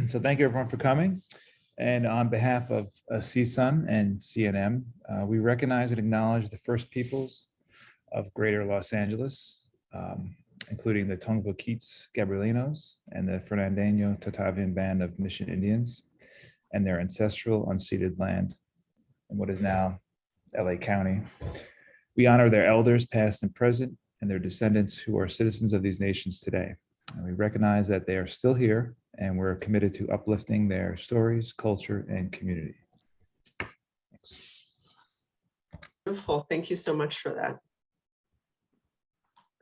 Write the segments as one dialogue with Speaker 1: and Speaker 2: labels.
Speaker 1: So thank you everyone for coming. And on behalf of CSUN and CNM, we recognize and acknowledge the First Peoples of Greater Los Angeles, including the Tongva Keats Gabrielinos and the Fernandino Tatavian Band of Mission Indians and their ancestral unceded land in what is now LA County. We honor their elders past and present and their descendants who are citizens of these nations today. And we recognize that they are still here and we're committed to uplifting their stories, culture, and community. Thanks.
Speaker 2: Beautiful. Thank you so much for that.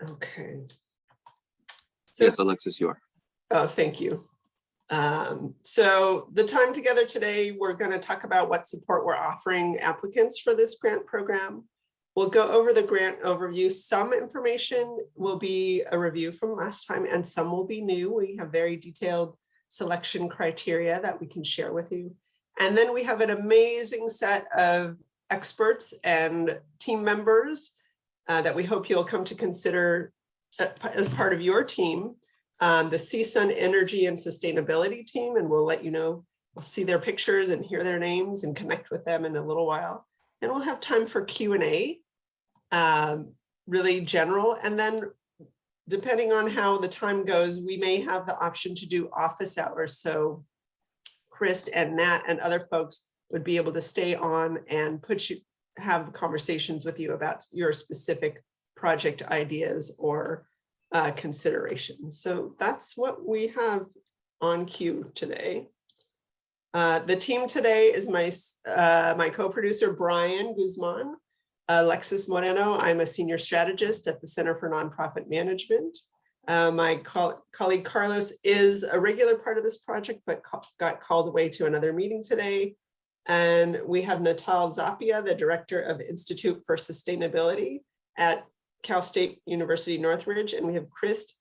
Speaker 2: Okay. So,
Speaker 3: yes, Alexis, you are.
Speaker 2: Oh, thank you. So the time together today, we're going to talk about what support we're offering applicants for this grant program. We'll go over the grant overview. Some information will be a review from last time and some will be new. We have very detailed selection criteria that we can share with you. And then we have an amazing set of experts and team members that we hope you'll come to consider as part of your team, the CSUN Energy and Sustainability team, and we'll let you know, we'll see their pictures and hear their names and connect with them in a little while. And we'll have time for Q&A, really general. And then depending on how the time goes, we may have the option to do office hours. So Chris and Nat and other folks would be able to stay on and have conversations with you about your specific project ideas or considerations. So that's what we have on cue today. The team today is my co-producer, Brian Guzman, Alexis Moreno. I'm a senior strategist at the Center for Nonprofit Management. My colleague Carlos is a regular part of this project, but got called away to another meeting today. And we have Natal Zapia, the Director of Institute for Sustainability at Cal State University Northridge. And we have Chris,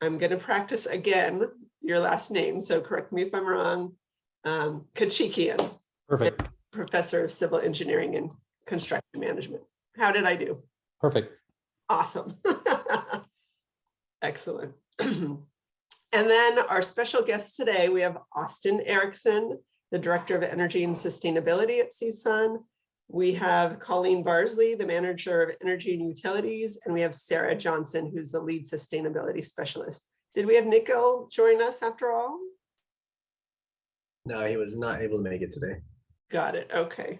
Speaker 2: I'm going to practice again your last name, so correct me if I'm wrong, Kachikian.
Speaker 4: Perfect.
Speaker 2: Professor of Civil Engineering and Construction Management. How did I do?
Speaker 4: Perfect.
Speaker 2: Awesome. Excellent. And then our special guest today, we have Austin Erickson, the Director of Energy and Sustainability at CSUN. We have Colleen Barsley, the Manager of Energy and Utilities, and we have Sarah Johnson, who's the Lead Sustainability Specialist. Did we have Nico join us after all?
Speaker 4: No, he was not able to make it today.
Speaker 2: Got it. Okay.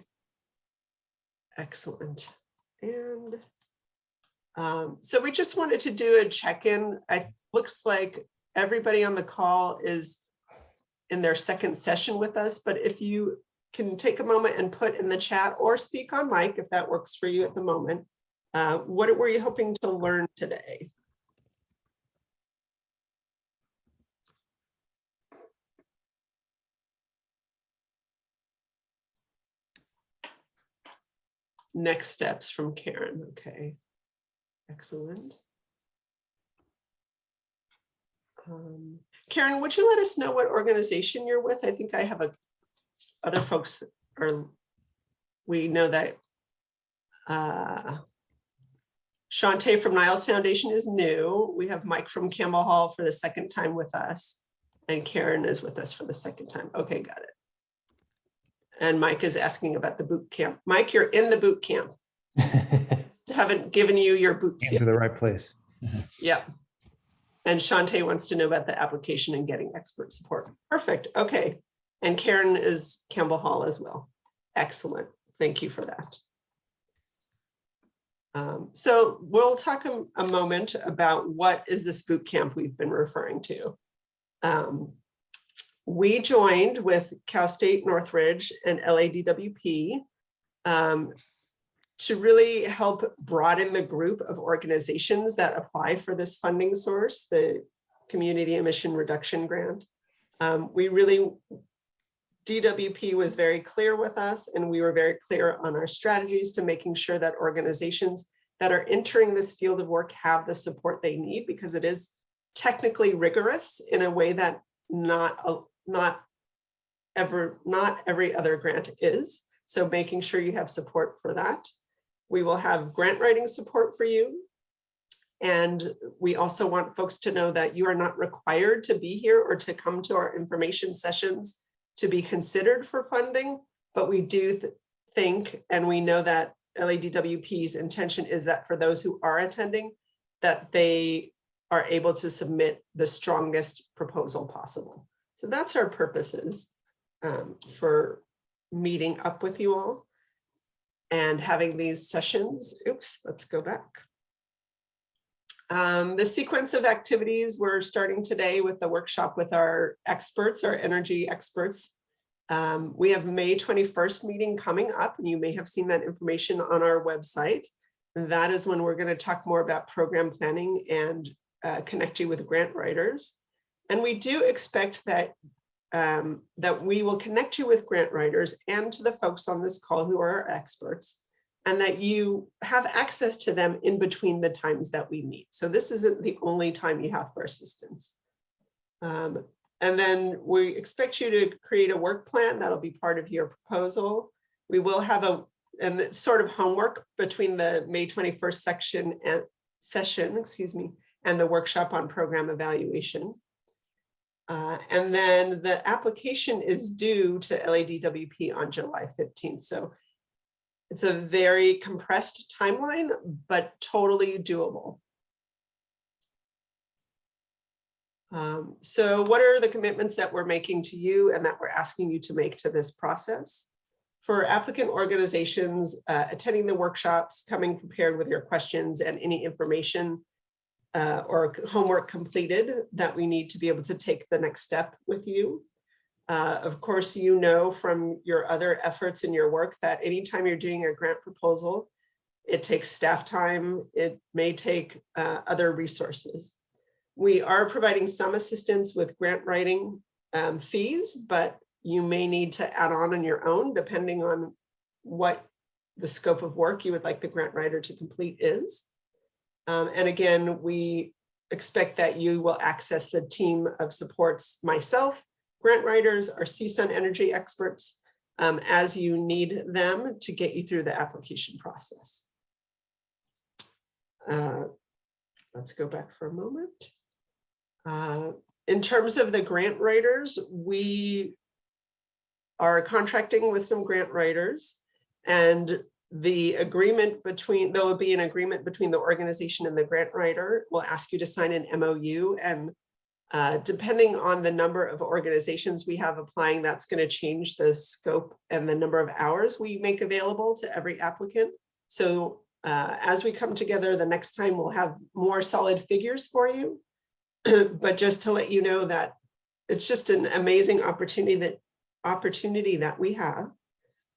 Speaker 2: Excellent. And so we just wanted to do a check-in. It looks like everybody on the call is in their second session with us, but if you can take a moment and put in the chat or speak on mic, if that works for you at the moment, what were you hoping to learn today? Next steps from Karen. Okay, excellent. Karen, would you let us know what organization you're with? I think I have other folks, or we know that Shantae from Niles Foundation is new. We have Mike from Campbell Hall for the second time with us, and Karen is with us for the second time. Okay, got it. And Mike is asking about the boot camp. Mike, you're in the boot camp. Haven't given you your boots yet.
Speaker 1: To the right place.
Speaker 2: Yeah. And Shantae wants to know about the application and getting expert support. Perfect. Okay. And Karen is Campbell Hall as well. Excellent. Thank you for that. So we'll talk a moment about what is this boot camp we've been referring to. We joined with Cal State Northridge and LADWP to really help broaden the group of organizations that apply for this funding source, the Community Emission Reduction Grant. DWP was very clear with us, and we were very clear on our strategies to making sure that organizations that are entering this field of work have the support they need, because it is technically rigorous in a way that not every other grant is. So making sure you have support for that. We will have grant writing support for you. And we also want folks to know that you are not required to be here or to come to our information sessions to be considered for funding, but we do think, and we know that LADWP's intention is that for those who are attending, that they are able to submit the strongest proposal possible. So that's our purposes for meeting up with you all and having these sessions. Oops, let's go back. The sequence of activities, we're starting today with the workshop with our experts, our energy experts. We have May 21st meeting coming up, and you may have seen that information on our website. That is when we're going to talk more about program planning and connect you with grant writers. And we do expect that that we will connect you with grant writers and to the folks on this call who are our experts, and that you have access to them in between the times that we meet. So this isn't the only time you have for assistance. And then we expect you to create a work plan that'll be part of your proposal. We will have and it's sort of homework between the May 21st session, and the workshop on program evaluation. And then the application is due to LADWP on July 15th. So it's a very compressed timeline, but totally doable. So what are the commitments that we're making to you and that we're asking you to make to this process? For applicant organizations, attending the workshops, coming prepared with your questions and any information or homework completed that we need to be able to take the next step with you. Of course, you know from your other efforts in your work that anytime you're doing a grant proposal, it takes staff time, it may take other resources. We are providing some assistance with grant writing fees, but you may need to add on your own depending on what the scope of work you would like the grant writer to complete is. And again, we expect that you will access the team of supports, myself, grant writers, our CSUN energy experts, as you need them to get you through the application process. Let's go back for a moment. In terms of the grant writers, we are contracting with some grant writers, and the agreement between, there will be an agreement between the organization and the grant writer. We'll ask you to sign an MOU, and depending on the number of organizations we have applying, that's going to change the scope and the number of hours we make available to every applicant. So as we come together the next time, we'll have more solid figures for you. But just to let you know that it's just an amazing opportunity that we have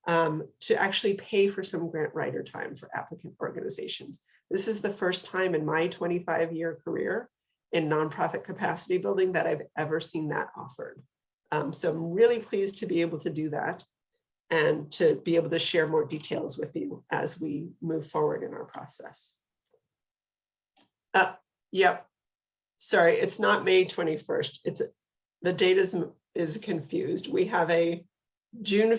Speaker 2: to actually pay for some grant writer time for applicant organizations. This is the first time in my 25-year career in nonprofit capacity building that I've ever seen that offered. So I'm really pleased to be able to do that and to be able to share more details with you as we move forward in our process. Yep. Sorry, it's not May 21st. It's the date is confused. We have a June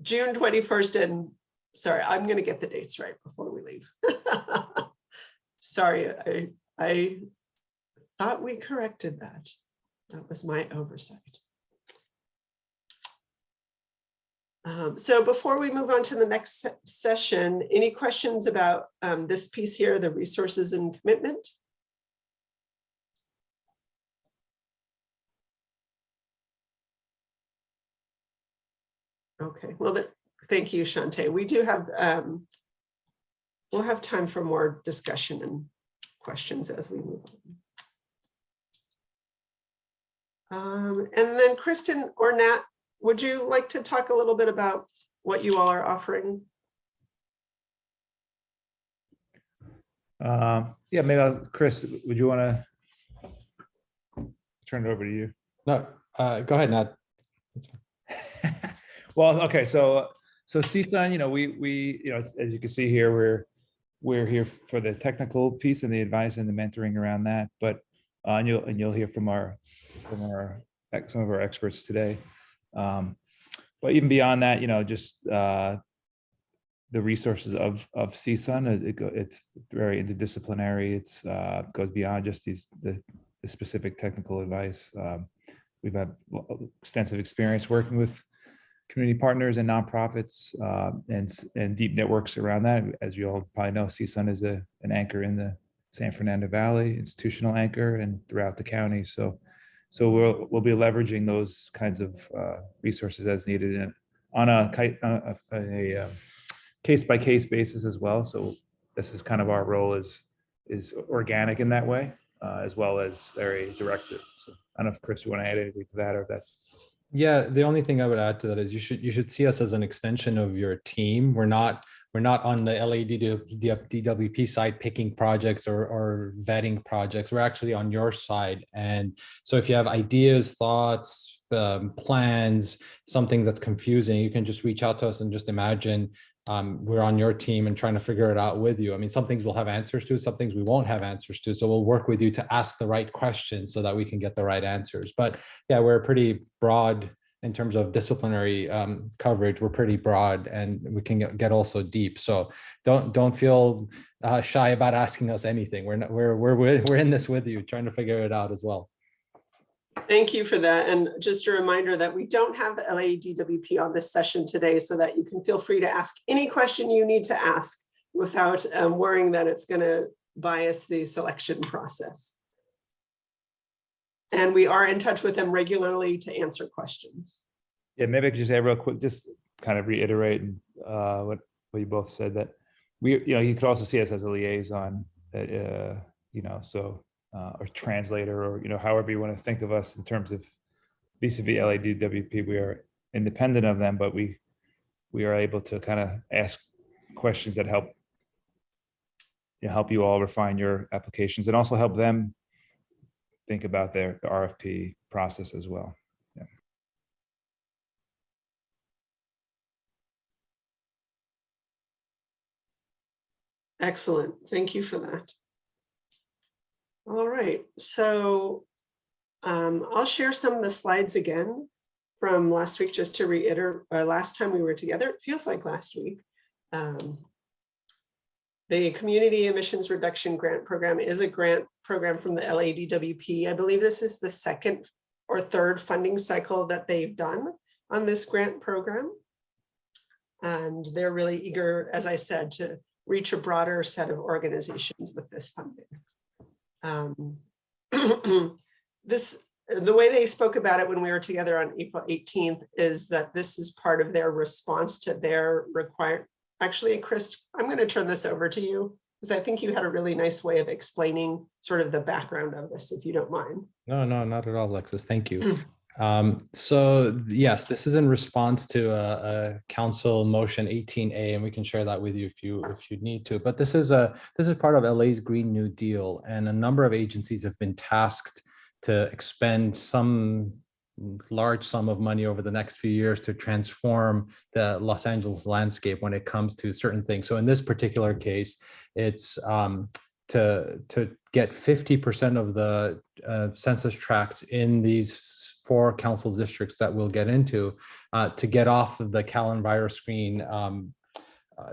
Speaker 2: 21st, and sorry, I'm going to get the dates right before we leave. Sorry, I thought we corrected that. That was my oversight. So before we move on to the next session, any questions about this piece here, the resources and commitment? Okay, well, thank you, Shante. We do have, we'll have time for more discussion and questions as we move on. And then Kristen or Nat, would you like to talk a little bit about what you all are offering?
Speaker 1: Yeah, maybe Chris, would you want to turn it over to you?
Speaker 3: No, go ahead, Nat.
Speaker 1: Well, okay, so CSUN, we as you can see here, we're here for the technical piece and the advice and the mentoring around that. But and you'll hear from some of our experts today. But even beyond that, just the resources of CSUN. It's very interdisciplinary. It's goes beyond just the specific technical advice. We've had extensive experience working with community partners and nonprofits and deep networks around that. As you all probably know, CSUN is an anchor in the San Fernando Valley, institutional anchor, and throughout the county. So we'll be leveraging those kinds of resources as needed and on a case-by-case basis as well. So this is kind of our role is organic in that way, as well as very directive. So I don't know if Chris, you want to add anything to that or that.
Speaker 3: Yeah, the only thing I would add to that is you should see us as an extension of your team. We're not on the LADWP side picking projects or vetting projects. We're actually on your side. And so if you have ideas, thoughts, plans, something that's confusing, you can just reach out to us and just imagine we're on your team and trying to figure it out with you. I mean, some things we'll have answers to, some things we won't have answers to. So we'll work with you to ask the right questions so that we can get the right answers. But yeah, we're pretty broad in terms of disciplinary coverage. We're pretty broad and we can get also deep. So don't feel shy about asking us anything. We're in this with you, trying to figure it out as well.
Speaker 2: Thank you for that. And just a reminder that we don't have LADWP on this session today, so that you can feel free to ask any question you need to ask without worrying that it's going to bias the selection process. And we are in touch with them regularly to answer questions.
Speaker 1: Yeah, maybe I could just add real quick, just kind of reiterate what you both said, that you could also see us as a liaison, or translator, or however you want to think of us in terms of vis-a-vis LADWP. We are independent of them, but we are able to kind of ask questions that help you all refine your applications and also help them think about the RFP process as well. Yeah.
Speaker 2: Excellent. Thank you for that. All right, so I'll share some of the slides again from last week, just to reiterate, last time we were together, it feels like last week. The Community Emissions Reduction Grant Program is a grant program from the LADWP. I believe this is the second or third funding cycle that they've done on this grant program. And they're really eager, as I said, to reach a broader set of organizations with this funding. The way they spoke about it when we were together on April 18th is that this is part of their response to their requirement. Actually, Chris, I'm going to turn this over to you because I think you had a really nice way of explaining sort of the background of this, if you don't mind.
Speaker 3: No, not at all, Alexis. Thank you. So yes, this is in response to a council motion 18A, and we can share that with you if you need to. But this is part of LA's Green New Deal, and a number of agencies have been tasked to expend some large sum of money over the next few years to transform the Los Angeles landscape when it comes to certain things. So in this particular case, it's to get 50% of the census tracts in these 4 council districts that we'll get into to get off of the CalEnviroScreen,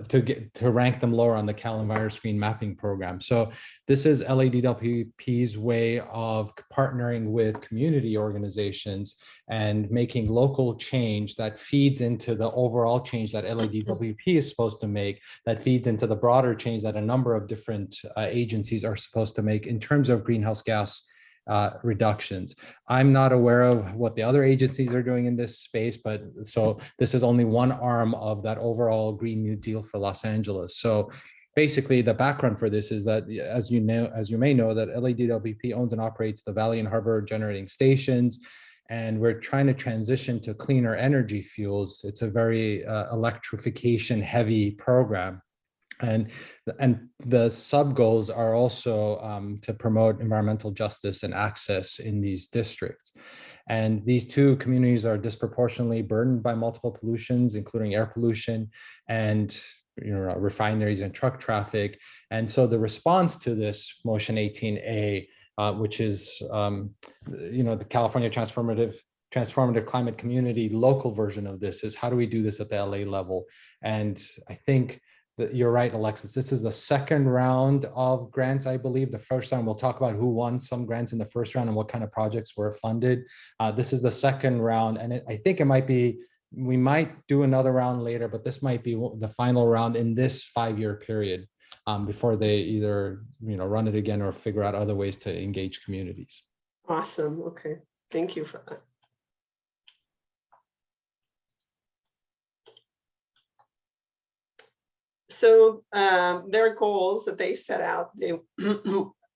Speaker 3: to rank them lower on the CalEnviroScreen mapping program. So this is LADWP's way of partnering with community organizations and making local change that feeds into the overall change that LADWP is supposed to make, that feeds into the broader change that a number of different agencies are supposed to make in terms of greenhouse gas reductions. I'm not aware of what the other agencies are doing in this space, but so this is only one arm of that overall Green New Deal for Los Angeles. So basically the background for this is that, as you may know, that LADWP owns and operates the Valley and Harbor generating stations, and we're trying to transition to cleaner energy fuels. It's a very electrification heavy program. And the sub goals are also to promote environmental justice and access in these districts. And these 2 communities are disproportionately burdened by multiple pollutions, including air pollution and refineries and truck traffic. And so the response to this motion 18A, which is the California Transformative transformative climate community local version of this is how do we do this at the LA level? And I think that you're right, Alexis. This is the second round of grants, I believe. The first round, we'll talk about who won some grants in the first round and what kind of projects were funded. This is the second round, and I think it might be, we might do another round later, but this might be the final round in this 5-year period before they either run it again or figure out other ways to engage communities.
Speaker 2: Awesome. Okay. Thank you for that. So their goals that they set out, they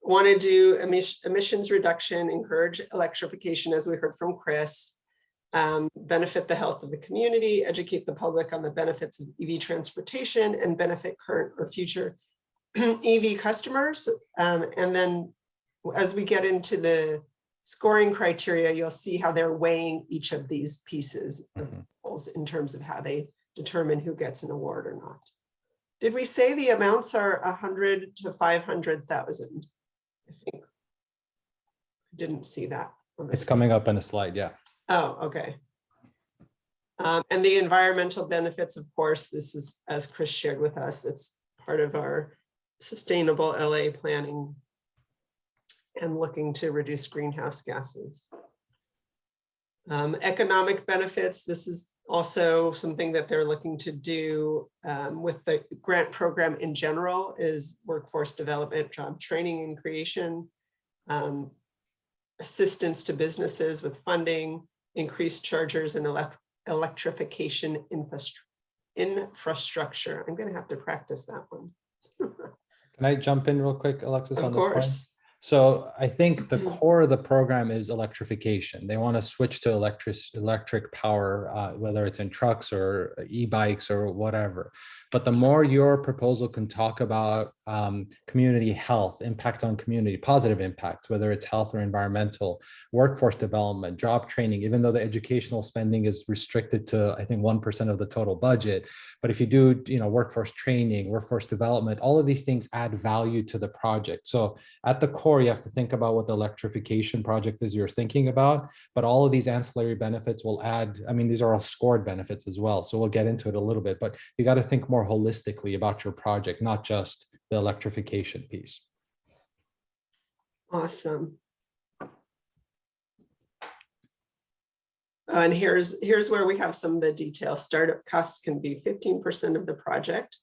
Speaker 2: want to do emissions reduction, encourage electrification, as we heard from Chris, benefit the health of the community, educate the public on the benefits of EV transportation, and benefit current or future EV customers. And then as we get into the scoring criteria, you'll see how they're weighing each of these pieces of goals in terms of how they determine who gets an award or not. Did we say the amounts are 100 to 500,000? I think I didn't see that.
Speaker 3: It's coming up in a slide, yeah.
Speaker 2: Oh, okay. And the environmental benefits, of course, this is, as Chris shared with us, it's part of our sustainable LA planning and looking to reduce greenhouse gases. Economic benefits, this is also something that they're looking to do with the grant program in general, is workforce development, job training and creation, assistance to businesses with funding, increased chargers and electrification infrastructure. I'm going to have to practice that one.
Speaker 3: Can I jump in real quick, Alexis?
Speaker 2: Of course.
Speaker 3: So I think the core of the program is electrification. They want to switch to electric power, whether it's in trucks or e-bikes or whatever. But the more your proposal can talk about community health, impact on community, positive impacts, whether it's health or environmental, workforce development, job training, even though the educational spending is restricted to, I think, 1% of the total budget. But if you do, workforce training, workforce development, all of these things add value to the project. So at the core, you have to think about what the electrification project is you're thinking about, but all of these ancillary benefits will add, these are all scored benefits as well. So we'll get into it a little bit, but you got to think more holistically about your project, not just the electrification piece.
Speaker 2: Awesome. And here's where we have some of the details. Startup costs can be 15% of the project.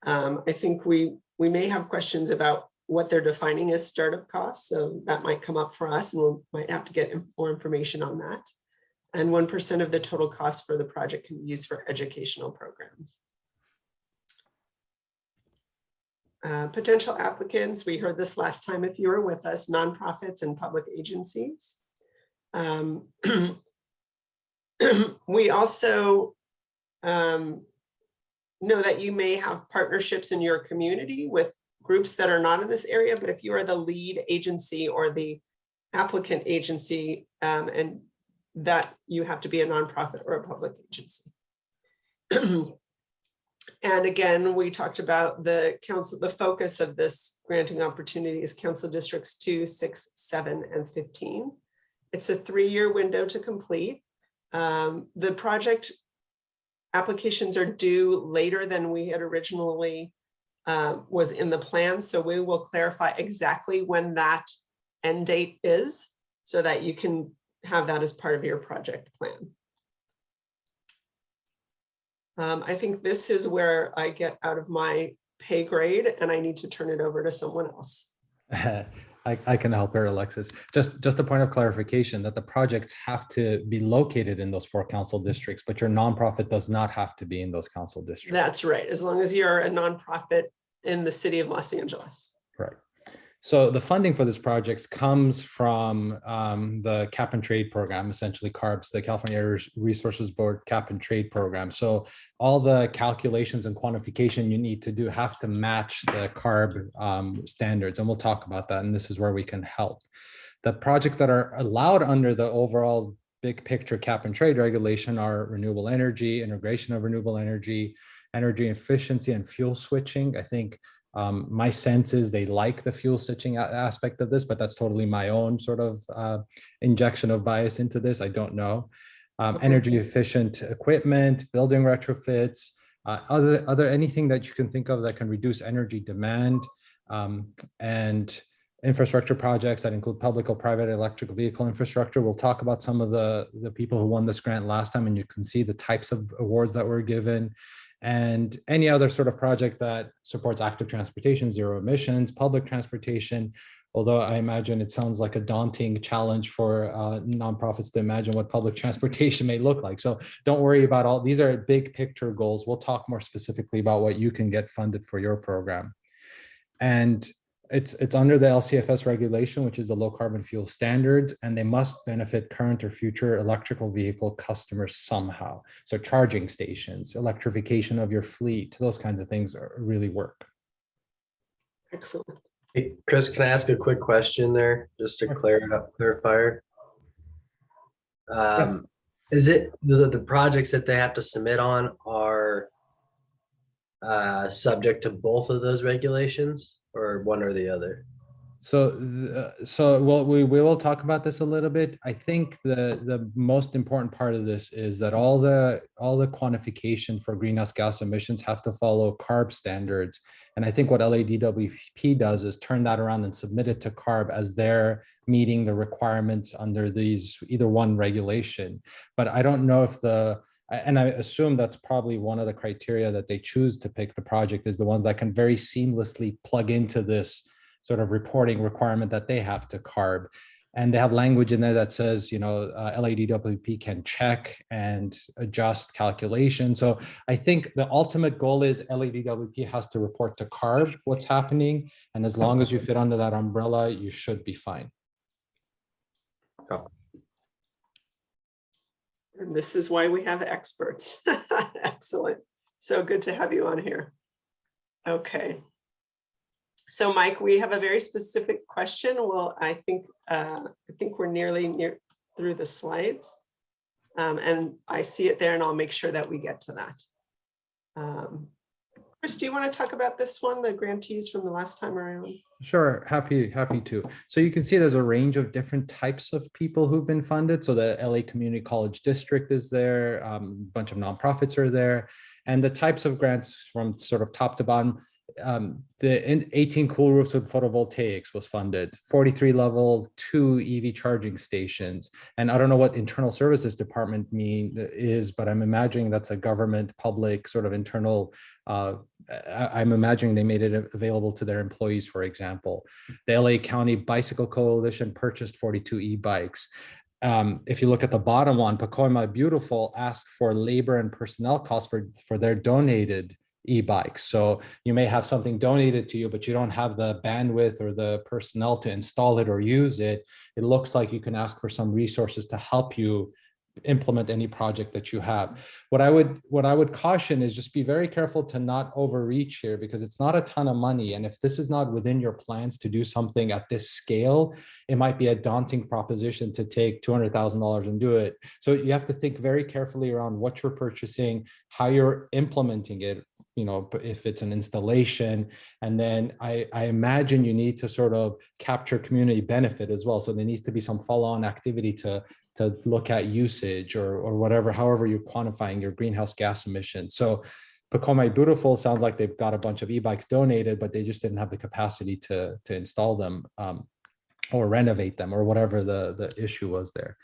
Speaker 2: I think we may have questions about what they're defining as startup costs, so that might come up for us, and we might have to get more information on that. And 1% of the total cost for the project can be used for educational programs. Potential applicants, we heard this last time if you were with us, nonprofits and public agencies. We also know that you may have partnerships in your community with groups that are not in this area, but if you are the lead agency or the applicant agency, and that you have to be a nonprofit or a public agency. And again, we talked about the council, the focus of this granting opportunity is council districts 2, 6, 7, and 15. It's a 3-year window to complete. The project applications are due later than we had originally was in the plan. So we will clarify exactly when that end date is so that you can have that as part of your project plan. I think this is where I get out of my pay grade and I need to turn it over to someone else.
Speaker 3: I can help here, Alexis. Just a point of clarification that the projects have to be located in those 4 council districts, but your nonprofit does not have to be in those council districts.
Speaker 2: That's right, as long as you're a nonprofit in the city of Los Angeles.
Speaker 3: Right. So the funding for this project comes from the cap and trade program, essentially CARBS, the California Air Resources Board cap and trade program. So all the calculations and quantification you need to do have to match the CARB standards. And we'll talk about that. And this is where we can help. The projects that are allowed under the overall big picture cap and trade regulation are renewable energy, integration of renewable energy, energy efficiency and fuel switching. I think My sense is they like the fuel switching aspect of this, but that's totally my own sort of injection of bias into this. I don't know. Energy efficient equipment, building retrofits, other anything that you can think of that can reduce energy demand, and infrastructure projects that include public or private electric vehicle infrastructure. We'll talk about some of the people who won this grant last time, and you can see the types of awards that were given, and any other sort of project that supports active transportation, zero emissions, public transportation. Although I imagine it sounds like a daunting challenge for nonprofits to imagine what public transportation may look like. So don't worry about all, these are big picture goals. We'll talk more specifically about what you can get funded for your program. And it's under the LCFS regulation, which is the low carbon fuel standards, and they must benefit current or future electrical vehicle customers somehow. So charging stations, electrification of your fleet, those kinds of things really work.
Speaker 2: Excellent.
Speaker 4: Hey, Chris, can I ask a quick question there, just to clear it up, clarifier? Is it the projects that they have to submit on are subject to both of those regulations, or one or the other?
Speaker 3: So well, we will talk about this a little bit. I think the most important part of this is that all the quantification for greenhouse gas emissions have to follow CARB standards. And I think what LADWP does is turn that around and submit it to CARB as they're meeting the requirements under these either one regulation. But I don't know if and I assume that's probably one of the criteria that they choose to pick the project is the ones that can very seamlessly plug into this sort of reporting requirement that they have to CARB. And they have language in there that says, you know, LADWP can check and adjust calculation. So I think the ultimate goal is LADWP has to report to CARB what's happening. And as long as you fit under that umbrella, you should be fine.
Speaker 4: Oh.
Speaker 2: And this is why we have experts. Excellent. So good to have you on here. Okay. So Mike, we have a very specific question. Well, I think we're nearly through the slides. And I see it there, and I'll make sure that we get to that. Chris, do you want to talk about this one, the grantees from the last time around?
Speaker 3: Sure, happy to. So you can see there's a range of different types of people who've been funded. So the LA Community College District is there, a bunch of nonprofits are there, and the types of grants from sort of top to bottom. The 18 cool roofs with photovoltaics was funded, 43 level 2 EV charging stations. And I don't know what internal services department is, but I'm imagining that's a government public sort of internal, I'm imagining they made it available to their employees, for example. The LA County Bicycle Coalition purchased 42 e-bikes. If you look at the bottom one, Pacoima Beautiful asked for labor and personnel costs for their donated e-bikes. So you may have something donated to you, but you don't have the bandwidth or the personnel to install it or use it. It looks like you can ask for some resources to help you implement any project that you have. What I would caution is just be very careful to not overreach here, because it's not a ton of money. And if this is not within your plans to do something at this scale, it might be a daunting proposition to take $200,000 and do it. So you have to think very carefully around what you're purchasing, how you're implementing it, you know, if it's an installation. And then I imagine you need to sort of capture community benefit as well. So there needs to be some follow-on activity to look at usage or whatever, however you're quantifying your greenhouse gas emissions. So Pacoima Beautiful sounds like they've got a bunch of e-bikes donated, but they just didn't have the capacity to install them or renovate them or whatever the issue was there.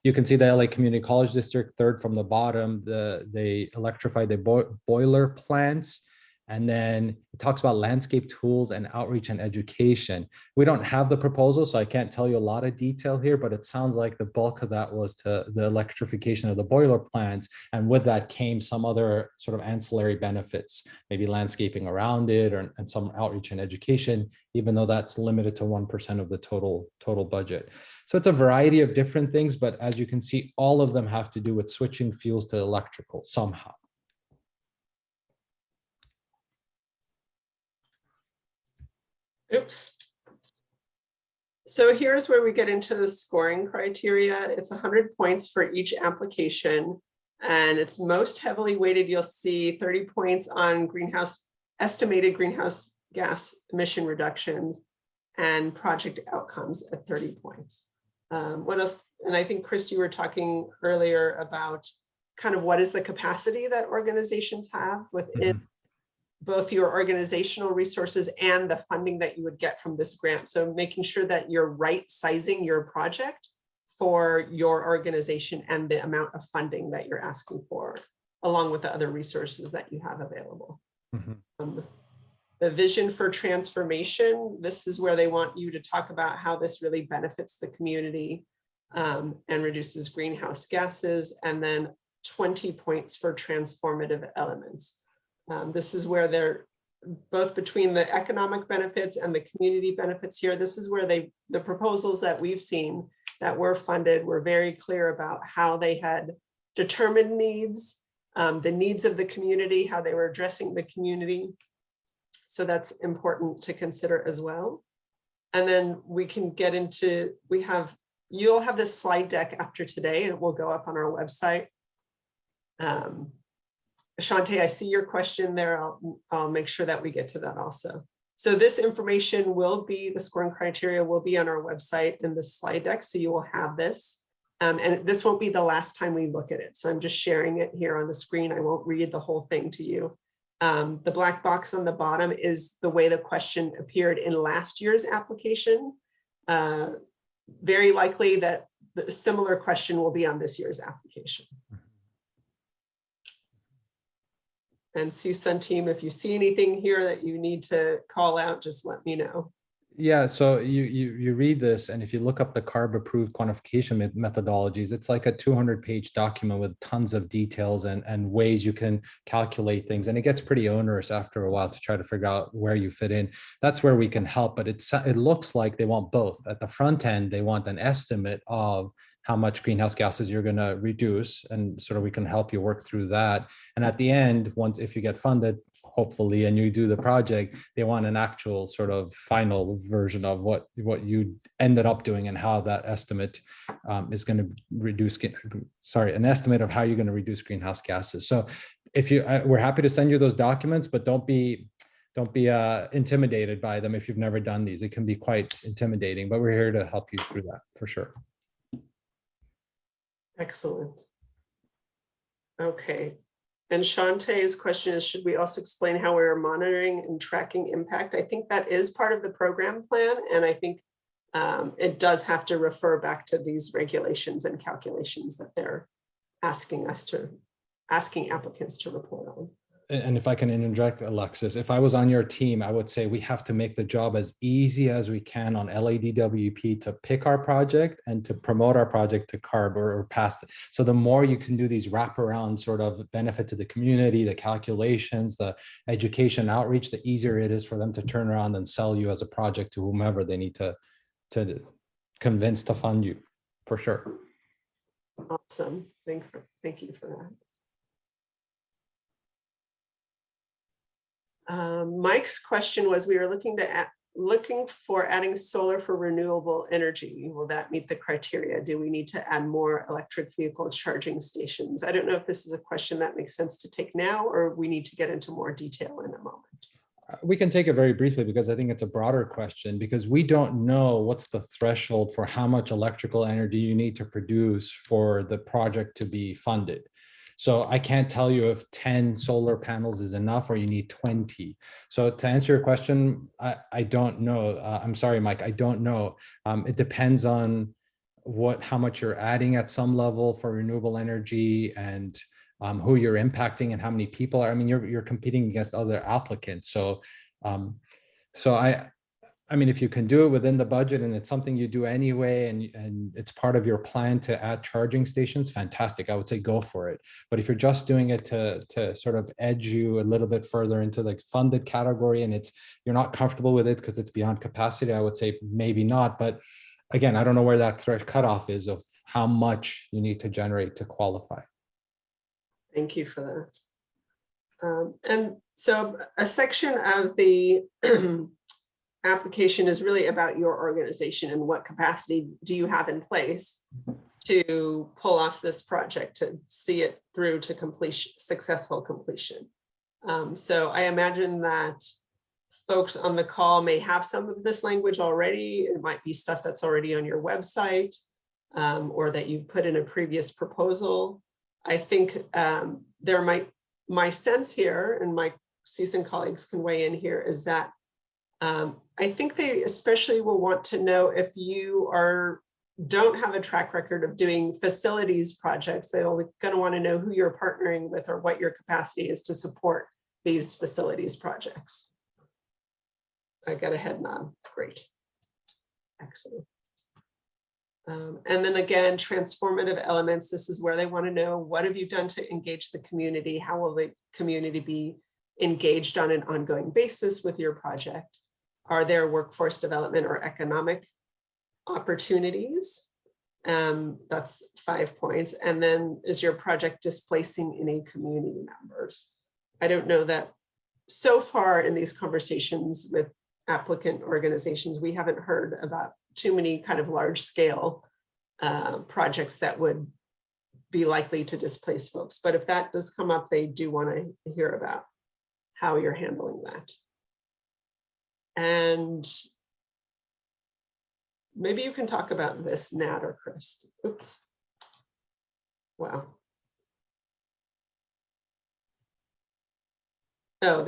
Speaker 3: You can see the LA Community College District, third from the bottom, they electrified the boiler plants. And then it talks about landscape tools and outreach and education. We don't have the proposal, so I can't tell you a lot of detail here, but it sounds like the bulk of that was to the electrification of the boiler plants. And with that came some other sort of ancillary benefits, maybe landscaping around it and some outreach and education, even though that's limited to 1% of the total budget. So it's a variety of different things, but as you can see, all of them have to do with switching fuels to electrical somehow.
Speaker 2: Oops. So here's where we get into the scoring criteria. It's 100 points for each application, and it's most heavily weighted. You'll see 30 points on estimated greenhouse gas emission reductions, and project outcomes at 30 points. What else? And I think, Chris, you were talking earlier about kind of what is the capacity that organizations have within both your organizational resources and the funding that you would get from this grant. So making sure that you're right sizing your project for your organization and the amount of funding that you're asking for, along with the other resources that you have available. The vision for transformation, this is where they want you to talk about how this really benefits the community and reduces greenhouse gases, and then 20 points for transformative elements. This is where they're both between the economic benefits and the community benefits here. This is where the proposals that we've seen that were funded were very clear about how they had determined needs, the needs of the community, how they were addressing the community. So that's important to consider as well. And then we can get into, you'll have this slide deck after today, and it will go up on our website. Shante, I see your question there. I'll make sure that we get to that also. So this information will be, the scoring criteria will be on our website in the slide deck. So you will have this. And this won't be the last time we look at it. So I'm just sharing it here on the screen. I won't read the whole thing to you. The black box on the bottom is the way the question appeared in last year's application. Very likely that the similar question will be on this year's application. And CSUN team, if you see anything here that you need to call out, just let me know.
Speaker 3: Yeah, so you read this, and if you look up the CARB approved quantification methodologies, it's like a 200-page document with tons of details and ways you can calculate things, and it gets pretty onerous after a while to try to figure out where you fit in. That's where we can help, but it looks like they want both. At the front end, they want an estimate of how much greenhouse gases you're going to reduce, and sort of we can help you work through that. And at the end, if you get funded, hopefully, and you do the project, they want an actual sort of final version of what you ended up doing and how that estimate is going to reduce, an estimate of how you're going to reduce greenhouse gases. So we're happy to send you those documents, but don't be intimidated by them if you've never done these. It can be quite intimidating, but we're here to help you through that for sure.
Speaker 2: Excellent. Okay. And Shantae's question is, should we also explain how we're monitoring and tracking impact? I think that is part of the program plan. And I think it does have to refer back to these regulations and calculations that they're asking applicants to report on.
Speaker 3: And if I can interject, Alexis, if I was on your team, I would say we have to make the job as easy as we can on LADWP to pick our project and to promote our project to CARB or past it. So the more you can do these wraparound sort of benefit to the community, the calculations, the education outreach, the easier it is for them to turn around and sell you as a project to whomever they need to convince to fund you, for sure.
Speaker 2: Awesome. Thank you for that. Mike's question was, we were looking for adding solar for renewable energy. Will that meet the criteria? Do we need to add more electric vehicle charging stations? I don't know if this is a question that makes sense to take now, or we need to get into more detail in a moment.
Speaker 3: We can take it very briefly because I think it's a broader question, because we don't know what's the threshold for how much electrical energy you need to produce for the project to be funded. So I can't tell you if 10 solar panels is enough or you need 20. So to answer your question, I don't know. I'm sorry, Mike, I don't know. It depends on how much you're adding at some level for renewable energy and who you're impacting and how many people are. I mean, you're competing against other applicants. So I mean, if you can do it within the budget and it's something you do anyway, and it's part of your plan to add charging stations, fantastic. I would say go for it. But if you're just doing it to sort of edge you a little bit further into the funded category and you're not comfortable with it because it's beyond capacity, I would say maybe not. But again, I don't know where that cutoff is of how much you need to generate to qualify.
Speaker 2: Thank you for that. And so a section of the application is really about your organization and what capacity do you have in place to pull off this project, to see it through to completion, successful completion. So I imagine that folks on the call may have some of this language already. It might be stuff that's already on your website or that you've put in a previous proposal. I think my sense here, and my CSUN colleagues can weigh in here, is that I think they especially will want to know if you don't have a track record of doing facilities projects. They're going to want to know who you're partnering with or what your capacity is to support these facilities projects. I got a head nod. Great. Excellent. And then again, transformative elements. This is where they want to know, what have you done to engage the community? How will the community be engaged on an ongoing basis with your project? Are there workforce development or economic opportunities? That's 5 points. And then, is your project displacing any community members? I don't know that so far in these conversations with applicant organizations, we haven't heard about too many kind of large scale projects that would be likely to displace folks. But if that does come up, they do want to hear about how you're handling that. And maybe you can talk about this, Nat or Chris. Oops. Wow. Oh,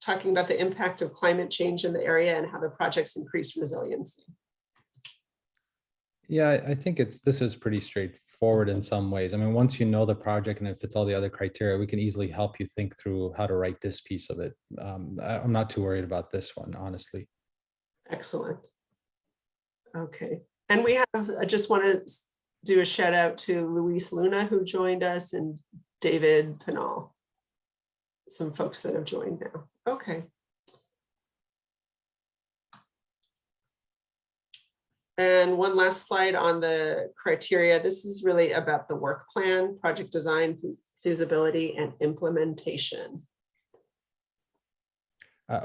Speaker 2: talking about the impact of climate change in the area and how the projects increase resiliency.
Speaker 3: Yeah, I think this is pretty straightforward in some ways. I mean, once you know the project and it fits all the other criteria, we can easily help you think through how to write this piece of it. I'm not too worried about this one, honestly.
Speaker 2: Excellent. Okay. And we have, I just want to do a shout out to Luis Luna, who joined us, and David Pinal. Some folks that have joined now. Okay. And one last slide on the criteria. This is really about the work plan, project design, feasibility, and implementation.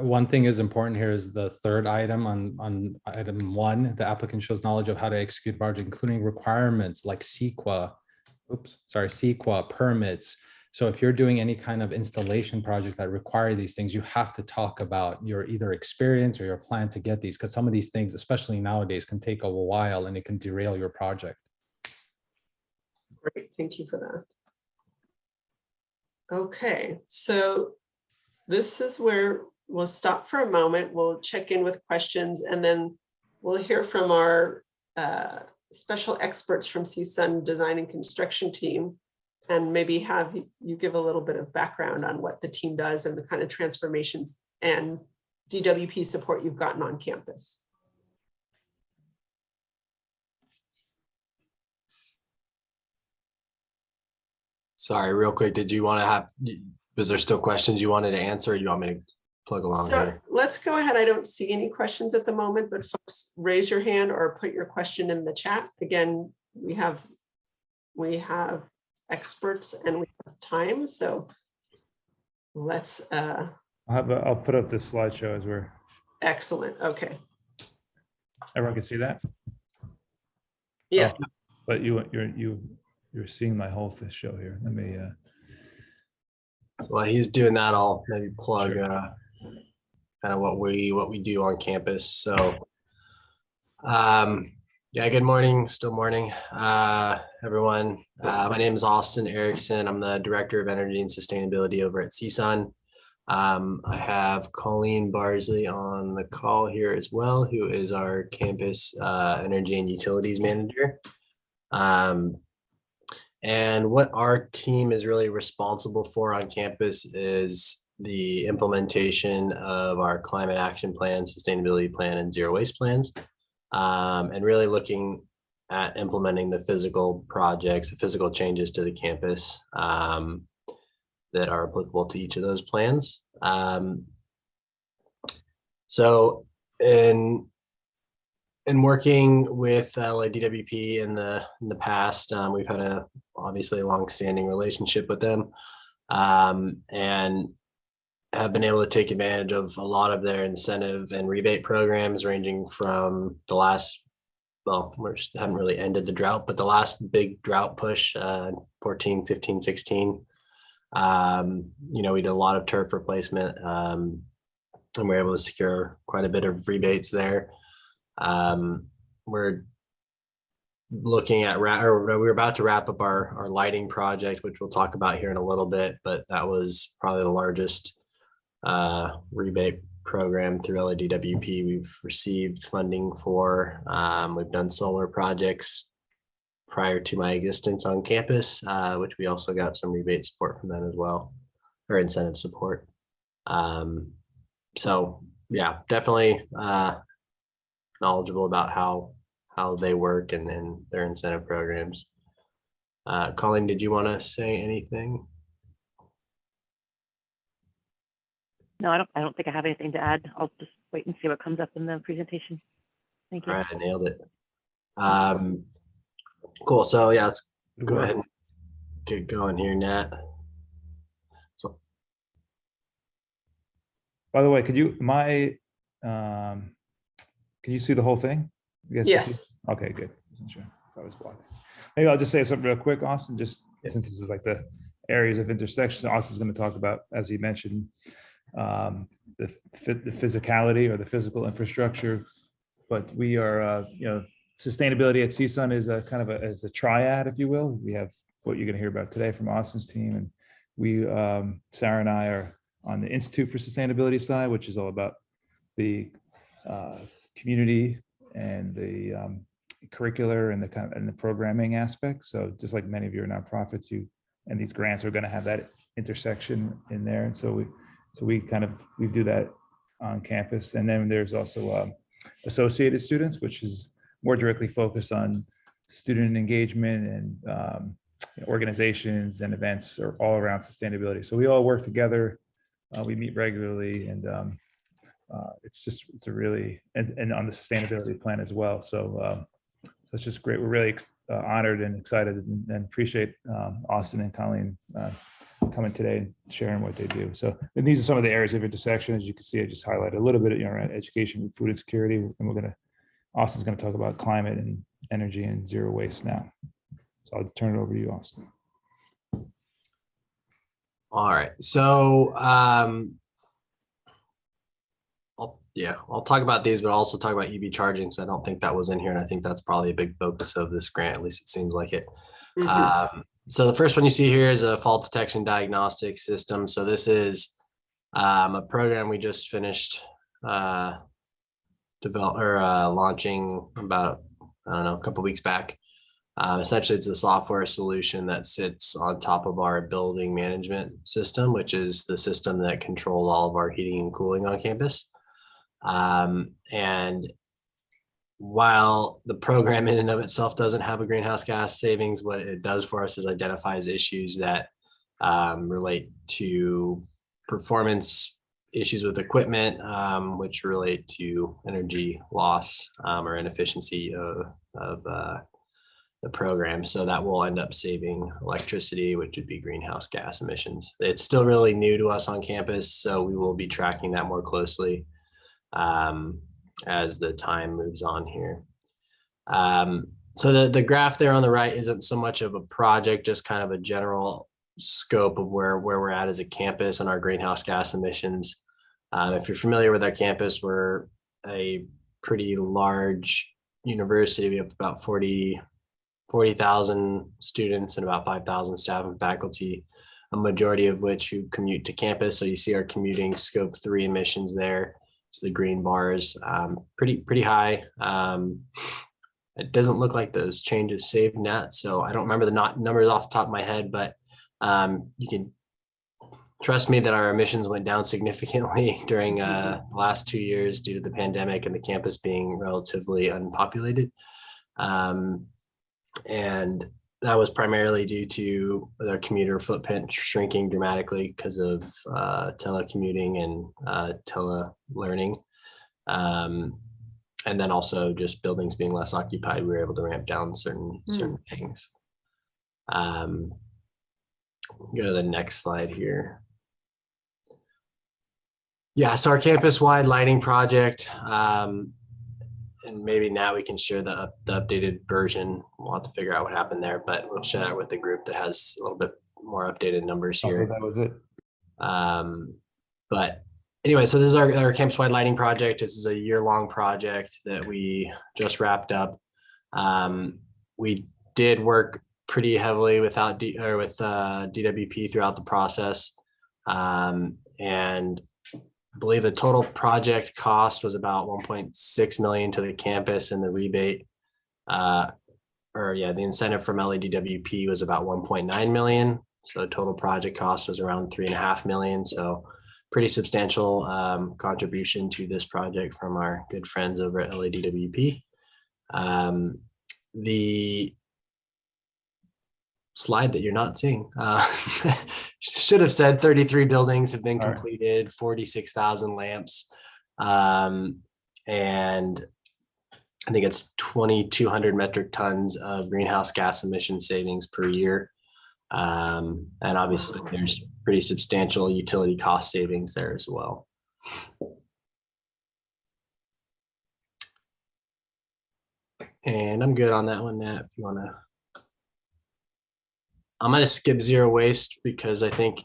Speaker 3: One thing is important here is the third item on item 1, the applicant shows knowledge of how to execute project, including requirements like CEQA permits. So if you're doing any kind of installation projects that require these things, you have to talk about your either experience or your plan to get these, because some of these things, especially nowadays, can take a while and it can derail your project.
Speaker 2: Great, thank you for that. Okay, so this is where we'll stop for a moment. We'll check in with questions, and then we'll hear from our special experts from CSUN Design and Construction team, and maybe have you give a little bit of background on what the team does and the kind of transformations and DWP support you've gotten on campus.
Speaker 4: Sorry, real quick, did you want to have, was there still questions you wanted to answer, or do you want me to plug along here?
Speaker 2: Let's go ahead. I don't see any questions at the moment, but folks, raise your hand or put your question in the chat. Again, we have experts and we have time, so let's
Speaker 1: I'll put up this slideshow as we're
Speaker 2: excellent. Okay,
Speaker 1: everyone can see that.
Speaker 2: yes.
Speaker 1: Oh, but you're seeing my whole show here. Let me
Speaker 4: So while he's doing that, I'll maybe plug
Speaker 1: Sure.
Speaker 4: kind of what we do on campus. So yeah, good morning, still morning, everyone. My name is Austin Erickson. I'm the Director of Energy and Sustainability over at CSUN. I have Colleen Barsley on the call here as well, who is our campus energy and utilities manager. And what our team is really responsible for on campus is the implementation of our climate action plan, sustainability plan, and zero waste plans. And really looking at implementing the physical projects, the physical changes to the campus that are applicable to each of those plans. So in working with LADWP in the past, we've had obviously a long-standing relationship with them, and have been able to take advantage of a lot of their incentive and rebate programs, ranging from the last, well, we haven't really ended the drought, but the last big drought push, 14, 15, 16. We did a lot of turf replacement, and we're able to secure quite a bit of rebates there. We're looking at, we're about to wrap up our lighting project, which we'll talk about here in a little bit, but that was probably the largest rebate program through LADWP we've received funding for. We've done solar projects prior to my existence on campus, which we also got some rebate support from them as well, or incentive support. So yeah, definitely knowledgeable about how they work and their incentive programs. Colleen, did you want to say anything?
Speaker 5: No, I don't think I have anything to add. I'll just wait and see what comes up in the presentation. Thank you.
Speaker 4: All right, I nailed it. Cool. So yeah, let's go ahead and get going here, Nat. So,
Speaker 1: By the way, could you can you see the whole thing? You guys can see?
Speaker 2: Yes.
Speaker 1: Okay, good. Wasn't sure if I was blocked. Maybe I'll just say something real quick, Austin, just since this is like the areas of intersection. Austin's going to talk about, as he mentioned, the physicality or the physical infrastructure. But we are, sustainability at CSUN is a kind of a triad, if you will. We have what you're going to hear about today from Austin's team, and we, Sarah and I, are on the Institute for Sustainability side, which is all about the community and the curricular and the programming aspects. So just like many of your nonprofits, and these grants are going to have that intersection in there. And so we do that on campus. And then there's also associated students, which is more directly focused on student engagement and organizations and events are all around sustainability. So we all work together. We meet regularly, and it's a really, and on the sustainability plan as well. So it's just great. We're really honored and excited and appreciate Austin and Colleen coming today and sharing what they do. So, and these are some of the areas of intersection. As you can see, I just highlighted a little bit, around education, food insecurity, and Austin's going to talk about climate and energy and zero waste now. So I'll turn it over to you, Austin.
Speaker 4: all right. So I'll talk about these, but I'll also talk about EV charging. So I don't think that was in here, and I think that's probably a big focus of this grant. At least it seems like it. So the first one you see here is a fault detection diagnostic system. So this is a program we just finished launching about, a couple of weeks back. Essentially, it's a software solution that sits on top of our building management system, which is the system that controls all of our heating and cooling on campus. And while the program in and of itself doesn't have a greenhouse gas savings, what it does for us is identifies issues that relate to performance issues with equipment, which relate to energy loss or inefficiency of the program. So that will end up saving electricity, which would be greenhouse gas emissions. It's still really new to us on campus, so we will be tracking that more closely as the time moves on here. So the graph there on the right isn't so much of a project, just kind of a general scope of where we're at as a campus and our greenhouse gas emissions. If you're familiar with our campus, we're a pretty large university. We have about 40,000 students and about 5,000 staff and faculty, a majority of which who commute to campus. So you see our commuting scope 3 emissions there. It's the green bars, pretty high. It doesn't look like those changes saved net, so I don't remember the numbers off the top of my head, but you can trust me that our emissions went down significantly during the last 2 years due to the pandemic and the campus being relatively unpopulated. And that was primarily due to their commuter footprint shrinking dramatically because of telecommuting and telelearning. And then also just buildings being less occupied, we were able to ramp down certain things. Go to the next slide here. Yeah, so our campus-wide lighting project, and maybe now we can share the updated version. We'll have to figure out what happened there, but we'll share that with the group that has a little bit more updated numbers here.
Speaker 1: Okay, that was it.
Speaker 4: But anyway, so this is our campus-wide lighting project. This is a year-long project that we just wrapped up. We did work pretty heavily with DWP throughout the process. And I believe the total project cost was about 1.6 million to the campus, and the rebate, the incentive from LADWP was about 1.9 million. So the total project cost was around 3.5 million. So pretty substantial contribution to this project from our good friends over at LADWP. The slide that you're not seeing should have said 33 buildings have been completed, 46,000 lamps, and I think it's 2,200 metric tons of greenhouse gas emission savings per year. And obviously there's pretty substantial utility cost savings there as well. And I'm good on that one, Nat, if you want to. I'm going to skip zero waste because I think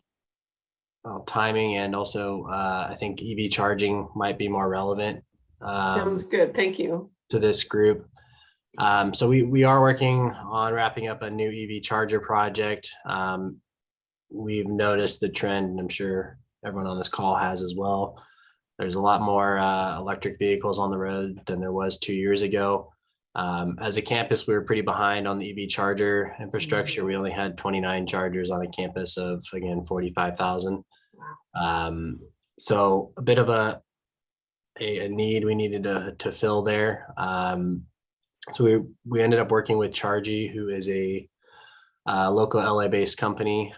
Speaker 4: timing, and also I think EV charging might be more relevant.
Speaker 2: Sounds good. Thank you.
Speaker 4: To this group. So we are working on wrapping up a new EV charger project. We've noticed the trend, and I'm sure everyone on this call has as well. There's a lot more electric vehicles on the road than there was 2 years ago. As a campus, we were pretty behind on the EV charger infrastructure. We only had 29 chargers on a campus of, again, 45,000. So a bit of a need we needed to fill there. So we ended up working with Chargy, who is a local LA-based company,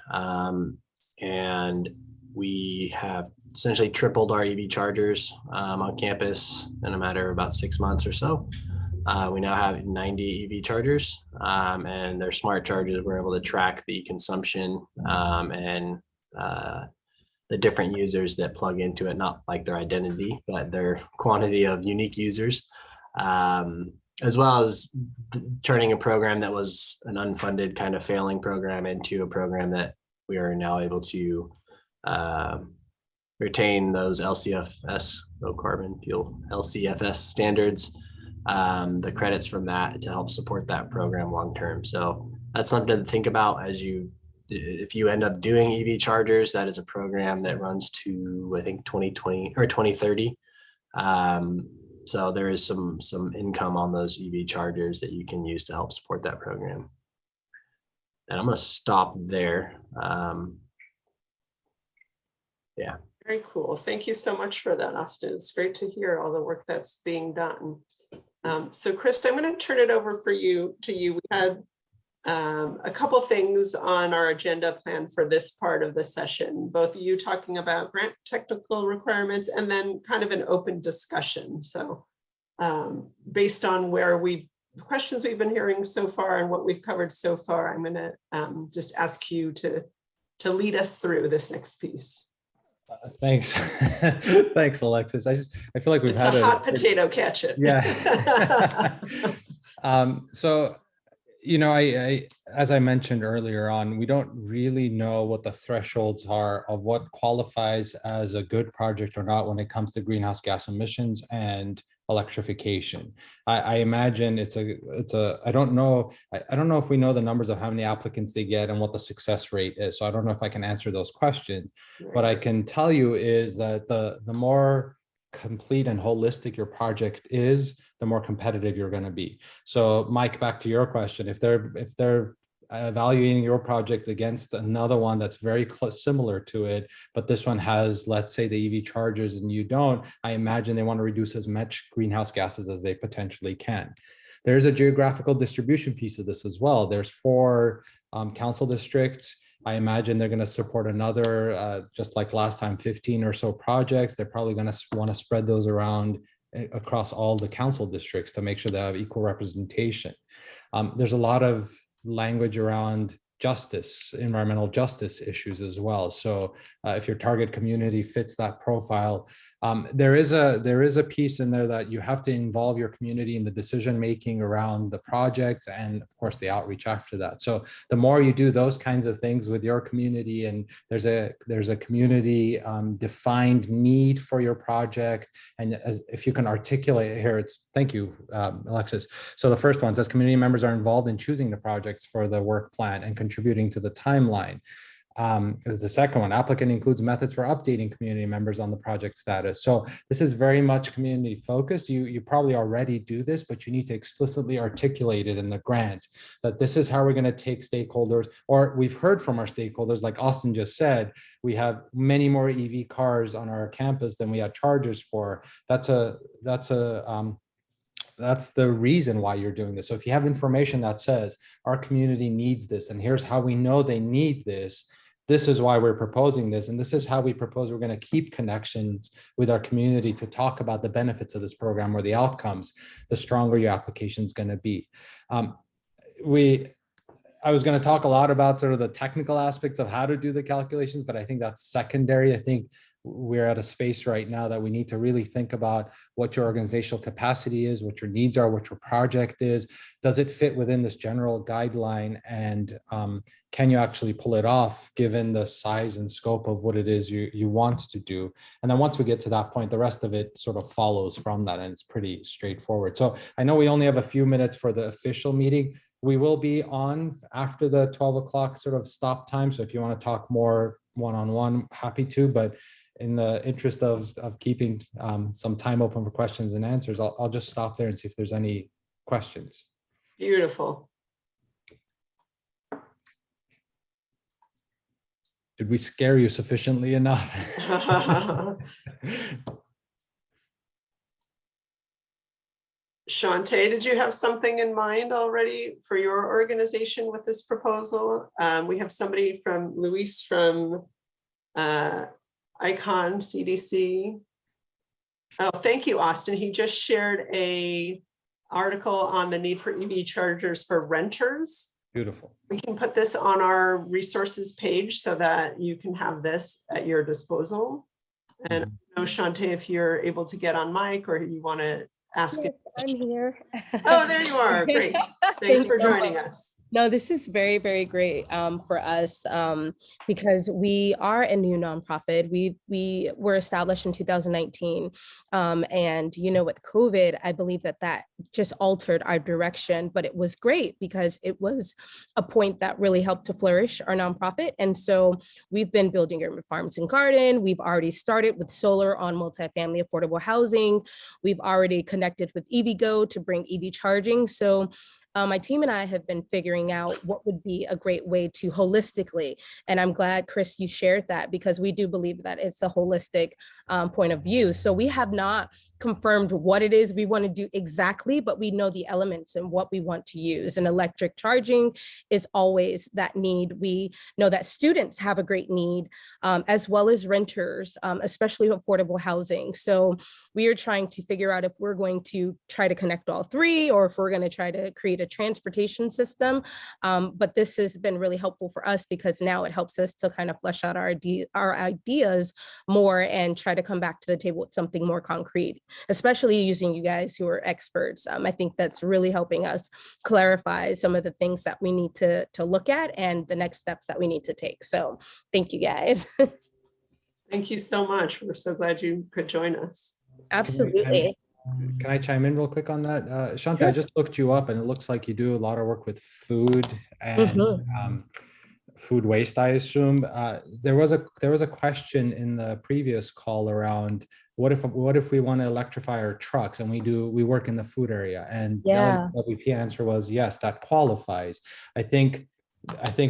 Speaker 4: and we have essentially tripled our EV chargers on campus in a matter of about 6 months or so. We now have 90 EV chargers, and they're smart chargers. We're able to track the consumption and the different users that plug into it, not like their identity, but their quantity of unique users, as well as turning a program that was an unfunded kind of failing program into a program that we are now able to retain those LCFS, low carbon fuel, LCFS standards, the credits from that to help support that program long term. So that's something to think about if you end up doing EV chargers. That is a program that runs to, I think, 2020 or 2030. So there is some income on those EV chargers that you can use to help support that program. And I'm going to stop there. Yeah.
Speaker 2: Very cool. Thank you so much for that, Austin. It's great to hear all the work that's being done. So Chris, I'm going to turn it over to you. We had a couple things on our agenda plan for this part of the session, both of you talking about grant technical requirements and then kind of an open discussion. So based on the questions we've been hearing so far and what we've covered so far, I'm going to just ask you to lead us through this next piece.
Speaker 3: Thanks. Thanks, Alexis. I feel like we've had
Speaker 2: a hot potato, catch it.
Speaker 3: Yeah. So, I as I mentioned earlier on, we don't really know what the thresholds are of what qualifies as a good project or not when it comes to greenhouse gas emissions and electrification. I imagine I don't know if we know the numbers of how many applicants they get and what the success rate is. So I don't know if I can answer those questions. Right. What I can tell you is that the more complete and holistic your project is, the more competitive you're going to be. So Mike, back to your question, if they're evaluating your project against another one that's very similar to it, but this one has, let's say, the EV chargers and you don't, I imagine they want to reduce as much greenhouse gases as they potentially can. There's a geographical distribution piece of this as well. There's 4 council districts. I imagine they're going to support another, just like last time, 15 or so projects. They're probably going to want to spread those around across all the council districts to make sure they have equal representation. There's a lot of language around justice, environmental justice issues as well. So if your target community fits that profile, There is a piece in there that you have to involve your community in the decision making around the projects, and of course the outreach after that. So the more you do those kinds of things with your community, and there's a community defined need for your project, and if you can articulate it here, it's thank you, Alexis. So the first one says community members are involved in choosing the projects for the work plan and contributing to the timeline. The second one, applicant includes methods for updating community members on the project status. So this is very much community focused. You probably already do this, but you need to explicitly articulate it in the grant that this is how we're going to take stakeholders, or we've heard from our stakeholders, like Austin just said, we have many more EV cars on our campus than we had chargers for. That's the reason why you're doing this. So if you have information that says our community needs this, and here's how we know they need this, this is why we're proposing this, and this is how we propose we're going to keep connections with our community to talk about the benefits of this program or the outcomes, the stronger your application is going to be. I was going to talk a lot about sort of the technical aspects of how to do the calculations, but I think that's secondary. I think we're at a space right now that we need to really think about what your organizational capacity is, what your needs are, what your project is. Does it fit within this general guideline? And can you actually pull it off given the size and scope of what it is you want to do? And then once we get to that point, the rest of it sort of follows from that, and it's pretty straightforward. So I know we only have a few minutes for the official meeting. We will be on after the 12 o'clock sort of stop time. So if you want to talk more one-on-one, happy to, but in the interest of keeping some time open for questions and answers, I'll just stop there and see if there's any questions.
Speaker 2: Beautiful.
Speaker 3: Did we scare you sufficiently enough?
Speaker 2: Shantae, did you have something in mind already for your organization with this proposal? We have somebody from Luis from Icon CDC. Oh, thank you, Austin. He just shared a article on the need for EV chargers for renters.
Speaker 3: Beautiful.
Speaker 2: We can put this on our resources page so that you can have this at your disposal. And I know, Shantae, if you're able to get on mic or you want to ask
Speaker 6: Yes,
Speaker 2: it.
Speaker 6: I'm here.
Speaker 2: Oh, there you are. Great. Thanks for joining us.
Speaker 6: No, this is very, very great for us because we are a new nonprofit. We were established in 2019. And, you know, with COVID, I believe that just altered our direction, but it was great because it was a point that really helped to flourish our nonprofit. And so we've been building urban farms and garden. We've already started with solar on multifamily affordable housing. We've already connected with EVgo to bring EV charging. So my team and I have been figuring out what would be a great way to holistically, and I'm glad, Chris, you shared that because we do believe that it's a holistic point of view. So we have not confirmed what it is we want to do exactly, but we know the elements and what we want to use. And electric charging is always that need. We know that students have a great need, as well as renters, especially affordable housing. So we are trying to figure out if we're going to try to connect all three or if we're going to try to create a transportation system. But this has been really helpful for us because now it helps us to kind of flesh out our ideas more and try to come back to the table with something more concrete, especially using you guys who are experts. I think that's really helping us clarify some of the things that we need to look at and the next steps that we need to take. So thank you guys.
Speaker 2: Thank you so much. We're so glad you could join us.
Speaker 6: Absolutely.
Speaker 3: Can I chime in real quick on that? Shantae,
Speaker 6: Sure.
Speaker 3: I just looked you up and it looks like you do a lot of work with food and food waste, I assume. There was a question in the previous call around what if we want to electrify our trucks and we work in the food area, and the LADWP answer was yes, that qualifies. I think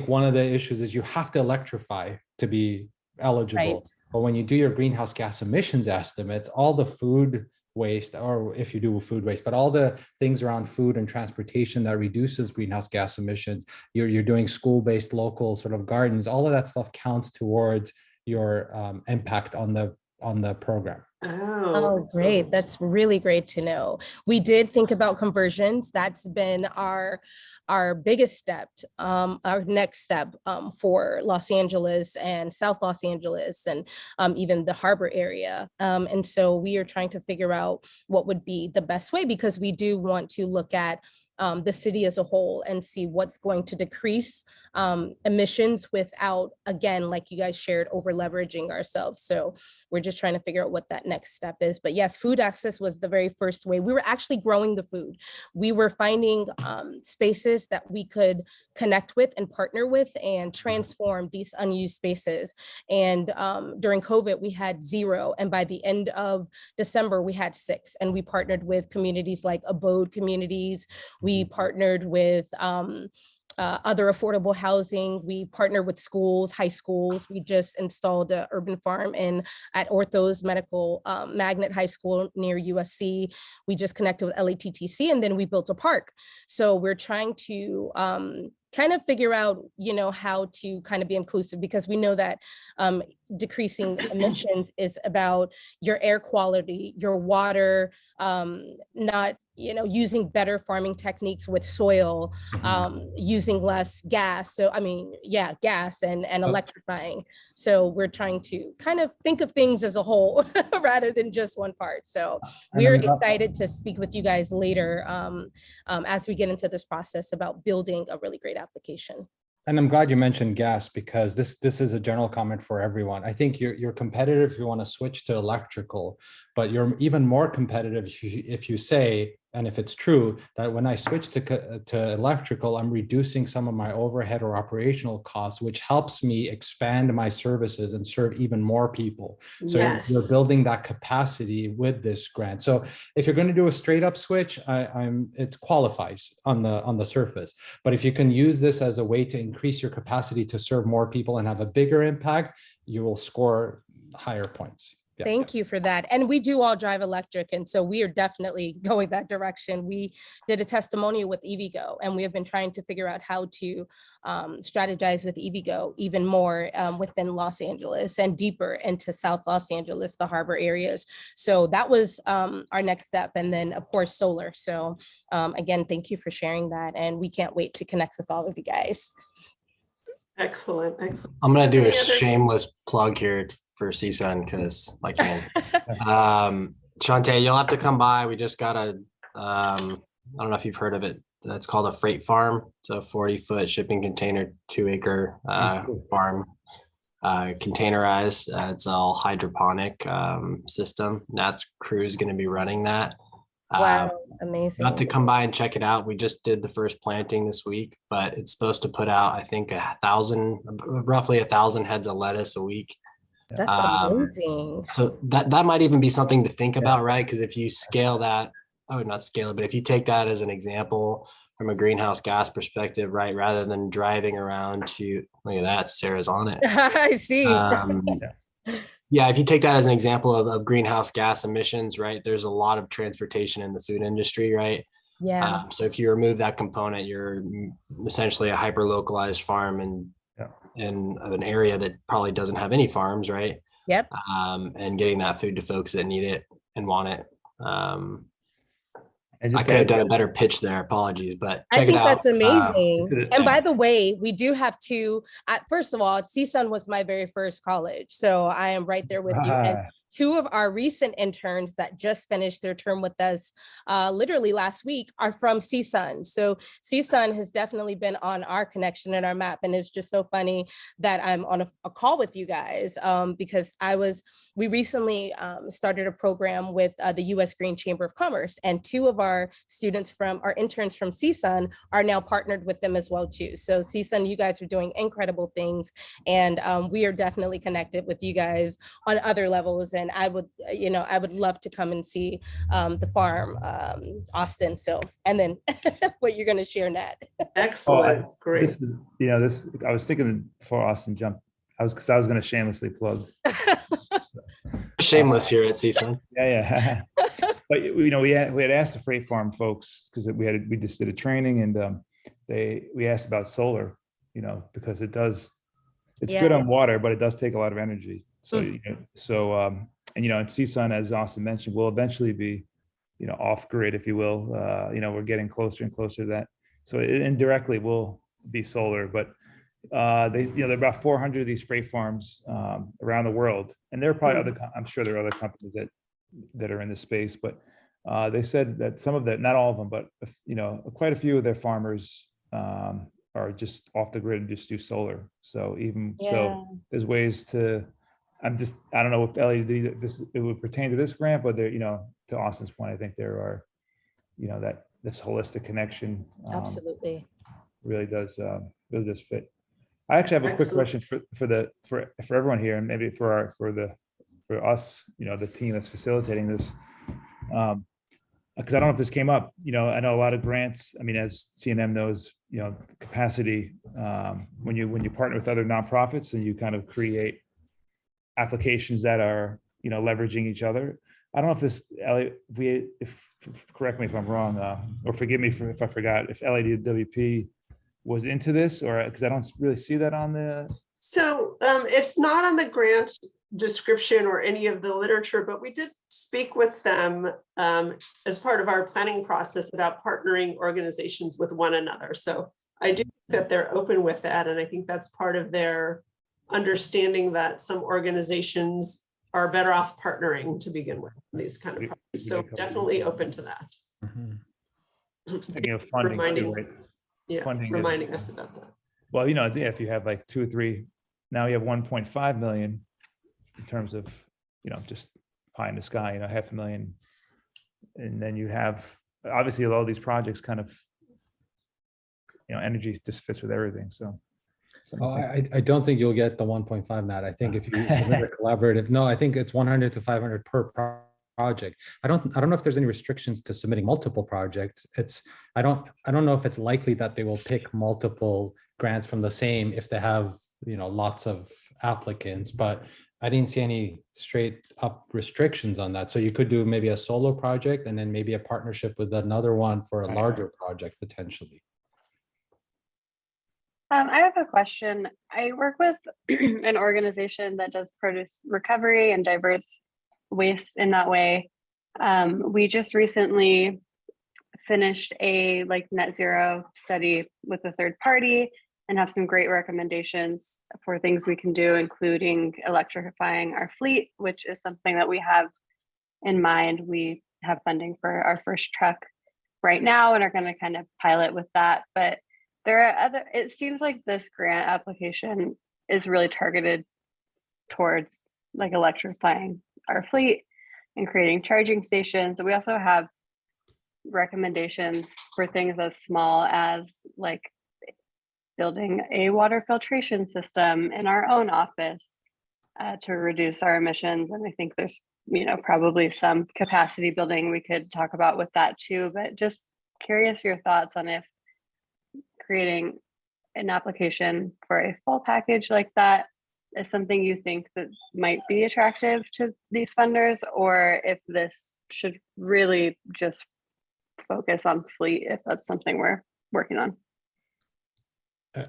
Speaker 3: one of the issues is you have to electrify to be eligible. Right. But when you do your greenhouse gas emissions estimates, all the food waste, or if you do food waste, but all the things around food and transportation that reduces greenhouse gas emissions, you're doing school-based local sort of gardens, all of that stuff counts towards your impact on the on the program.
Speaker 6: Oh, great.
Speaker 2: excellent.
Speaker 6: That's really great to know. We did think about conversions. That's been our biggest step, our next step for Los Angeles and South Los Angeles and even the harbor area. And so we are trying to figure out what would be the best way, because we do want to look at the city as a whole and see what's going to decrease emissions without, again, like you guys shared, over leveraging ourselves. So we're just trying to figure out what that next step is. But yes, food access was the very first way. We were actually growing the food. We were finding spaces that we could connect with and partner with and transform these unused spaces. And during COVID, we had 0. And by the end of December, we had 6. And we partnered with communities like Abode Communities. We partnered with other affordable housing. We partner with schools, high schools. We just installed an urban farm at Ortho's Medical Magnet High School near USC. We just connected with LATTC, and then we built a park. So we're trying to kind of figure out, how to kind of be inclusive, because we know that decreasing emissions is about your air quality, your water, not, using better farming techniques with soil, using less gas. So, gas and electrifying. So we're trying to kind of think of things as a whole rather than just one part. So we're excited to speak with you guys later as we get into this process about building a really great application.
Speaker 3: And I'm glad you mentioned gas, because this is a general comment for everyone. I think you're competitive if you want to switch to electrical, but you're even more competitive if you say, and if it's true, that when I switch to electrical, I'm reducing some of my overhead or operational costs, which helps me expand my services and serve even more people. So
Speaker 2: Yes.
Speaker 3: you're building that capacity with this grant. So if you're going to do a straight up switch, it qualifies on the surface. But if you can use this as a way to increase your capacity to serve more people and have a bigger impact, you will score higher points. Yeah.
Speaker 6: Thank you for that. And we do all drive electric. And so we are definitely going that direction. We did a testimonial with EVgo, and we have been trying to figure out how to strategize with EVgo even more within Los Angeles and deeper into South Los Angeles, the harbor areas. So that was our next step. And then, of course, solar. So again, thank you for sharing that. And we can't wait to connect with all of you guys.
Speaker 2: Excellent, excellent.
Speaker 4: I'm going to do
Speaker 2: Any
Speaker 4: a
Speaker 2: other-
Speaker 4: shameless plug here for CSUN because I can. Shantae, you'll have to come by. We just got I don't know if you've heard of it. That's called a freight farm. It's a 40-foot shipping container, 2-acre farm, containerized. It's all hydroponic system. Nat's crew is going to be running that.
Speaker 6: Wow, amazing.
Speaker 4: You have to come by and check it out. We just did the first planting this week, but it's supposed to put out, I think, roughly 1,000 heads of lettuce a week.
Speaker 6: That's amazing.
Speaker 4: So that might even be something to think about, right? Because if you scale that, I would not scale it, but if you take that as an example from a greenhouse gas perspective, right, rather than driving around to, look at that, Sarah's on it.
Speaker 6: I see.
Speaker 4: Yeah, if you take that as an example of greenhouse gas emissions, right, there's a lot of transportation in the food industry, right?
Speaker 6: Yeah.
Speaker 4: So if you remove that component, you're essentially a hyper localized farm in an area that probably doesn't have any farms, right?
Speaker 6: Yep.
Speaker 4: And getting that food to folks that need it and want it.
Speaker 1: And
Speaker 4: I could have done a better pitch there. Apologies, but
Speaker 6: I
Speaker 4: check
Speaker 6: think
Speaker 4: it out.
Speaker 6: that's amazing. And by
Speaker 1: yeah.
Speaker 6: the way, we do have to, first of all, CSUN was my very first college. So I am right there with you. And two of our recent interns that just finished their term with us literally last week are from CSUN. So CSUN has definitely been on our connection and our map. And it's just so funny that I'm on a call with you guys because we recently started a program with the US Green Chamber of Commerce, and two of our interns from CSUN are now partnered with them as well too. So CSUN, you guys are doing incredible things, and we are definitely connected with you guys on other levels. And I would love to come and see the farm, Austin. So, and then what you're going to share, Nat.
Speaker 2: Excellent, great.
Speaker 1: I was thinking before Austin jumped, I was going to shamelessly plug.
Speaker 4: Shameless here at CSUN.
Speaker 1: Yeah. But we had asked the freight farm folks, because we just did a training, and we asked about solar, because it's good on water, but it does take a lot of energy. So And, and CSUN, as Austin mentioned, will eventually be, off grid, if you will. We're getting closer and closer to that. So it indirectly will be solar, but there are about 400 of these freight farms around the world, and there are probably I'm sure there are other companies that are in the space, but they said that some of that, not all of them, but quite a few of their farmers are just off the grid and just do solar. So so there's ways to. I don't know if LED it would pertain to this grant, but there, to Austin's point, I think there are, that this holistic connection
Speaker 6: Absolutely.
Speaker 1: really does fit. I actually have a quick question for everyone here, and maybe for us, the team that's facilitating this. Because I don't know if this came up, I know a lot of grants. I mean, as CNM knows, capacity, when you partner with other nonprofits and you kind of create applications that are, leveraging each other. I don't know if this, correct me if I'm wrong, or forgive me if I forgot, if LADWP was into this, or because I don't really see that on the.
Speaker 2: So it's not on the grant description or any of the literature, but we did speak with them as part of our planning process about partnering organizations with one another. So I do think that they're open with that. And I think that's part of their understanding that some organizations are better off partnering to begin with these kind of projects. So definitely open to that.
Speaker 1: Thinking of funding,
Speaker 2: reminding us about that.
Speaker 1: Well, if you have like 2 or 3, now you have 1.5 million in terms of, just pie in the sky, $500,000. And then you have, obviously, all these projects kind of, energy just fits with everything. So.
Speaker 3: I don't think you'll get the 1.5, Matt. I think if you submit a collaborative, no, I think it's 100 to 500 per project. I don't know if there's any restrictions to submitting multiple projects. I don't know if it's likely that they will pick multiple grants from the same if they have, lots of applicants, but I didn't see any straight up restrictions on that. So you could do maybe a solo project and then maybe a partnership with another one for a larger project potentially.
Speaker 7: I have a question. I work with an organization that does produce recovery and diverse waste in that way. We just recently finished a net zero study with a third party and have some great recommendations for things we can do, including electrifying our fleet, which is something that we have in mind. We have funding for our first truck right now and are going to kind of pilot with that. But there are it seems like this grant application is really targeted towards electrifying our fleet and creating charging stations. We also have recommendations for things as small as building a water filtration system in our own office to reduce our emissions. And I think there's, probably some capacity building we could talk about with that too, but just curious your thoughts on if creating an application for a full package like that is something you think that might be attractive to these funders, or if this should really just focus on fleet, if that's something we're working on.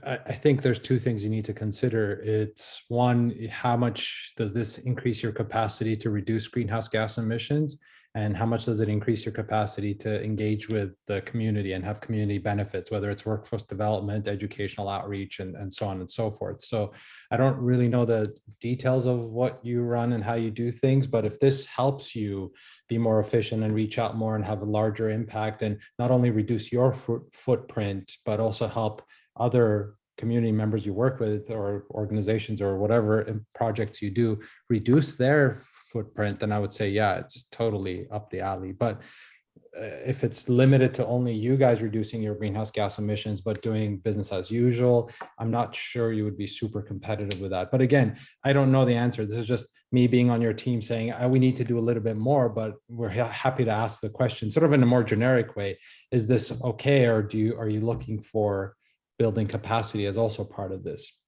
Speaker 3: I think there's 2 things you need to consider. It's one, how much does this increase your capacity to reduce greenhouse gas emissions? And how much does it increase your capacity to engage with the community and have community benefits, whether it's workforce development, educational outreach, and so on and so forth. So I don't really know the details of what you run and how you do things, but if this helps you be more efficient and reach out more and have a larger impact and not only reduce your footprint, but also help other community members you work with or organizations or whatever projects you do reduce their footprint, then I would say, yeah, it's totally up the alley. But if it's limited to only you guys reducing your greenhouse gas emissions, but doing business as usual, I'm not sure you would be super competitive with that. But again, I don't know the answer. This is just me being on your team saying, we need to do a little bit more, but we're happy to ask the question sort of in a more generic way. Is this okay? Or are you looking for building capacity as also part of this?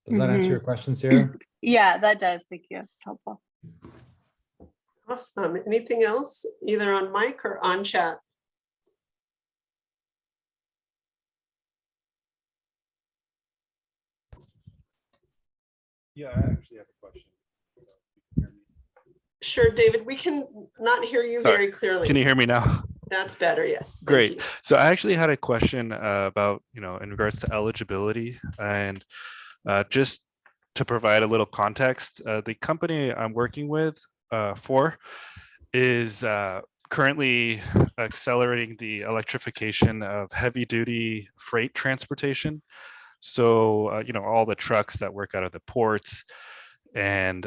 Speaker 3: Does that answer your question, Sarah?
Speaker 7: Yeah, that does. Thank you. It's helpful.
Speaker 2: Awesome. Anything else, either on mic or on chat?
Speaker 1: Yeah, I actually have a question.
Speaker 2: Sure, David, we can not hear you
Speaker 8: Sorry.
Speaker 2: very clearly.
Speaker 8: Can you hear me now?
Speaker 2: That's better, yes. Thank
Speaker 8: Great.
Speaker 2: you.
Speaker 8: So I actually had a question about, in regards to eligibility, and just to provide a little context, the company I'm working with for is currently accelerating the electrification of heavy duty freight transportation. So, all the trucks that work out of the ports, and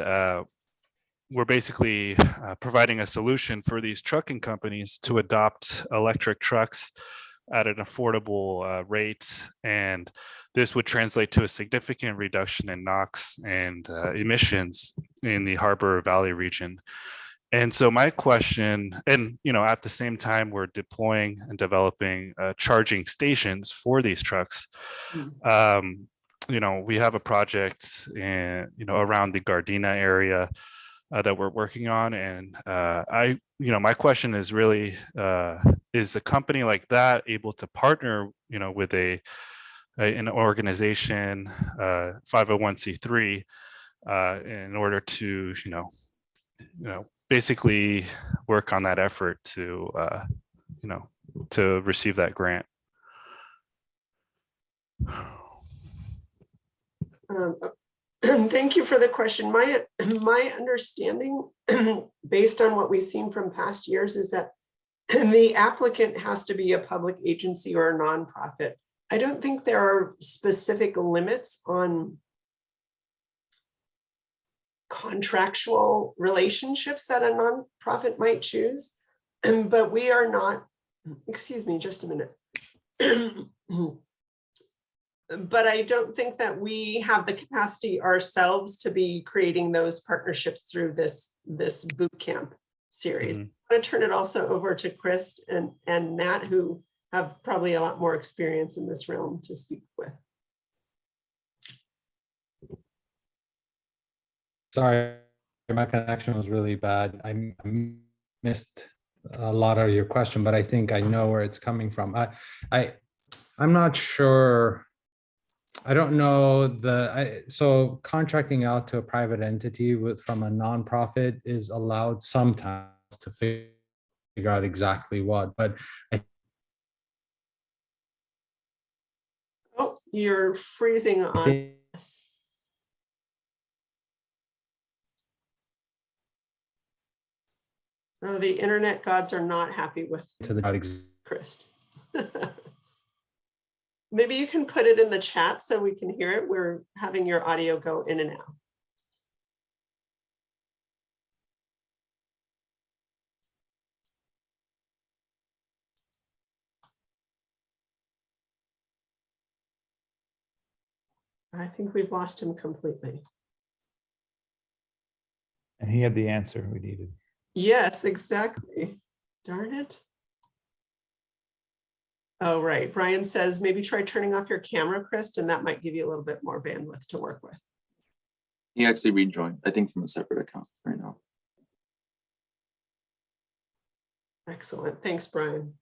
Speaker 8: we're basically providing a solution for these trucking companies to adopt electric trucks at an affordable rate. And this would translate to a significant reduction in NOx and emissions in the Harbor Valley region. And so my question, and at the same time, we're deploying and developing charging stations for these trucks. We have a project around the Gardena area that we're working on, and my question is really, is a company like that able to partner, with an organization, 501c3, in order to, basically work on that effort to, to receive that grant?
Speaker 2: Thank you for the question. My understanding, based on what we've seen from past years, is that the applicant has to be a public agency or a nonprofit. I don't think there are specific limits on contractual relationships that a nonprofit might choose, but we are not, excuse me, just a minute. But I don't think that we have the capacity ourselves to be creating those partnerships through this boot camp series. I'm going to turn it also over to Chris and Nat, who have probably a lot more experience in this realm to speak with.
Speaker 3: Sorry, my connection was really bad. I missed a lot of your question, but I think I know where it's coming from. I'm not sure. I don't know so contracting out to a private entity from a nonprofit is allowed sometimes to figure out exactly what, but
Speaker 2: oh, you're freezing on us. Oh, the internet gods are not happy with Chris. Maybe you can put it in the chat so we can hear it. We're having your audio go in and out. I think we've lost him completely.
Speaker 1: And he had the answer we needed.
Speaker 2: Yes, exactly. Darn it. Oh, right. Brian says, maybe try turning off your camera, Chris, and that might give you a little bit more bandwidth to work with.
Speaker 9: He actually rejoined, I think, from a separate account right now.
Speaker 2: Excellent. Thanks, Brian.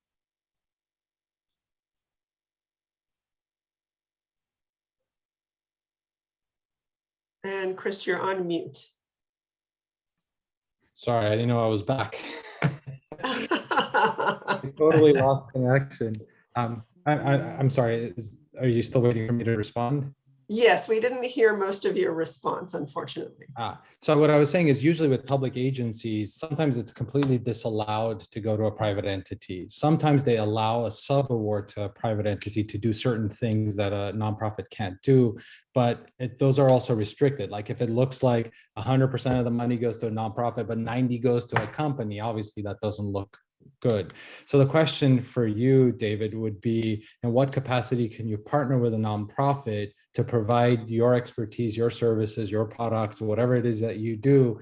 Speaker 2: And Chris, you're on mute.
Speaker 3: sorry, I didn't know I was back. I totally lost connection. I'm sorry. Are you still waiting for me to respond?
Speaker 2: Yes, we didn't hear most of your response, unfortunately.
Speaker 3: So what I was saying is usually with public agencies, sometimes it's completely disallowed to go to a private entity. Sometimes they allow a sub-award to a private entity to do certain things that a nonprofit can't do, but those are also restricted. Like if it looks like 100% of the money goes to a nonprofit, but 90 goes to a company, obviously that doesn't look good. So the question for you, David, would be, in what capacity can you partner with a nonprofit to provide your expertise, your services, your products, whatever it is that you do,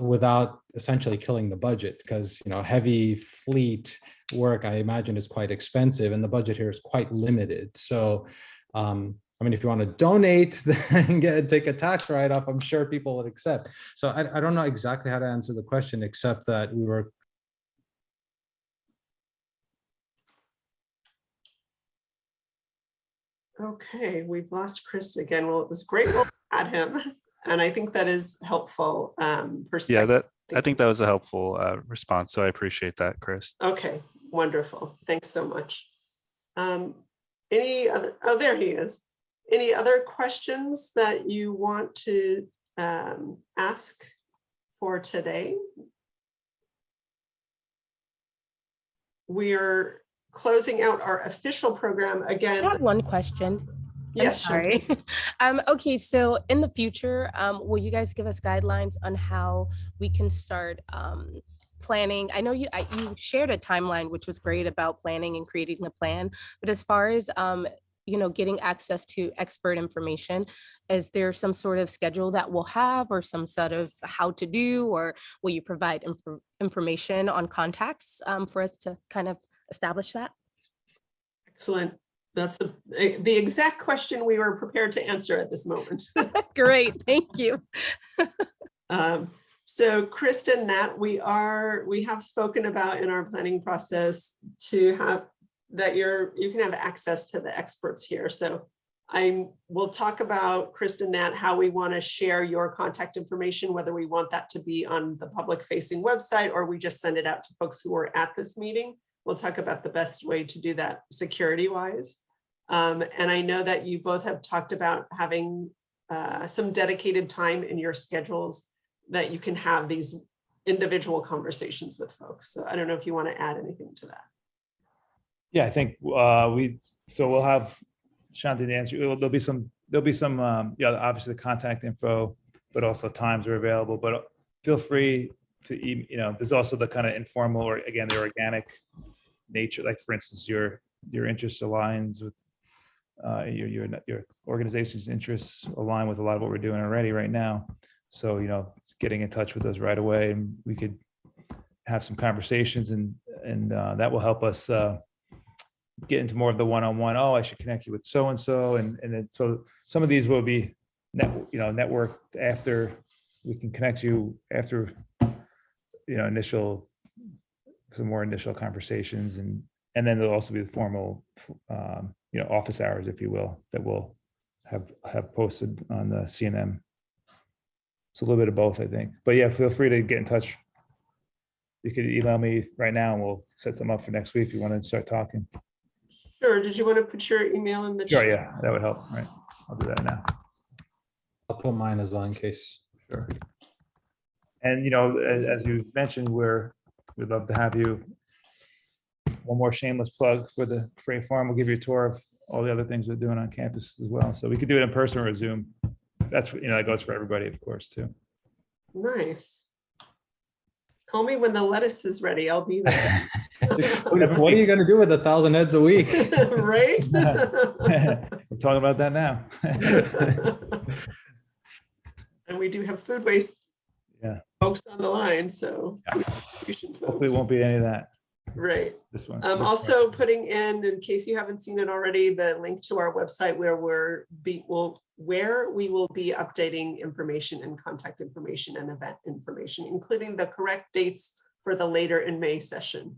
Speaker 3: without essentially killing the budget? Because heavy fleet work, I imagine, is quite expensive, and the budget here is quite limited. So, I mean, if you want to donate and take a tax write-off, I'm sure people would accept. So I don't know exactly how to answer the question, except that we were.
Speaker 2: Okay, we've lost Chris again. Well, it was great while we had him. And I think that is helpful
Speaker 8: Yeah,
Speaker 2: perspective.
Speaker 8: I think that was a helpful response. So I appreciate that, Chris.
Speaker 2: Okay, wonderful. Thanks so much. Any other, oh, there he is. Any other questions that you want to ask for today? We are closing out our official program again.
Speaker 6: I have one question.
Speaker 2: Yes,
Speaker 6: Sorry. Okay, so in the future, will you guys give us guidelines on how we can start planning? I know you shared a timeline, which was great, about planning and creating a plan. But as far as getting access to expert information, is there some sort of schedule that we'll have, or some sort of how to do, or will you provide information on contacts for us to kind of establish that?
Speaker 2: Excellent. That's the exact question we were prepared to answer at this moment.
Speaker 6: Great, thank you.
Speaker 2: So Kristen, Nat, we have spoken about in our planning process to have that you can have access to the experts here. So we'll talk about, Kristen, Nat, how we want to share your contact information, whether we want that to be on the public facing website or we just send it out to folks who are at this meeting. We'll talk about the best way to do that security wise. And I know that you both have talked about having some dedicated time in your schedules that you can have these individual conversations with folks. So I don't know if you want to add anything to that.
Speaker 1: Yeah, I think we'll have Shanti to answer. There'll be some obviously the contact info, but also times are available. But feel free to there's also the kind of informal, or again, the organic nature. Like for instance, your interest aligns with your organization's interests align with a lot of what we're doing already right now. So getting in touch with us right away, and we could have some conversations, and that will help us get into more of the one-on-one. Oh, I should connect you with so and so, and then so some of these will be networked after. We can connect you after some more initial conversations, and then there'll also be the formal office hours, if you will, that we'll have posted on the CNM. It's a little bit of both, I think. But yeah, feel free to get in touch. You could email me right now and we'll set some up for next week if you want to start talking.
Speaker 2: Sure. Did you want to put your email in the chat?
Speaker 1: Sure, yeah, that would help. Right. I'll do that now.
Speaker 3: I'll put mine as well in case.
Speaker 1: Sure. And as you mentioned, we'd love to have you. One more shameless plug for the Freight Farm. We'll give you a tour of all the other things we're doing on campus as well. So we could do it in person or Zoom. That's that goes for everybody, of course, too.
Speaker 2: Nice. Call me when the lettuce is ready. I'll be there.
Speaker 3: What are you going to do with 1,000 heads a week?
Speaker 2: Right?
Speaker 1: We're talking about that now.
Speaker 2: And we do have food waste folks on the line, so
Speaker 1: hopefully it won't be any of that.
Speaker 2: Right.
Speaker 1: This one.
Speaker 2: I'm also putting in case you haven't seen it already, the link to our website where we will be updating information and contact information and event information, including the correct dates for the later in May session.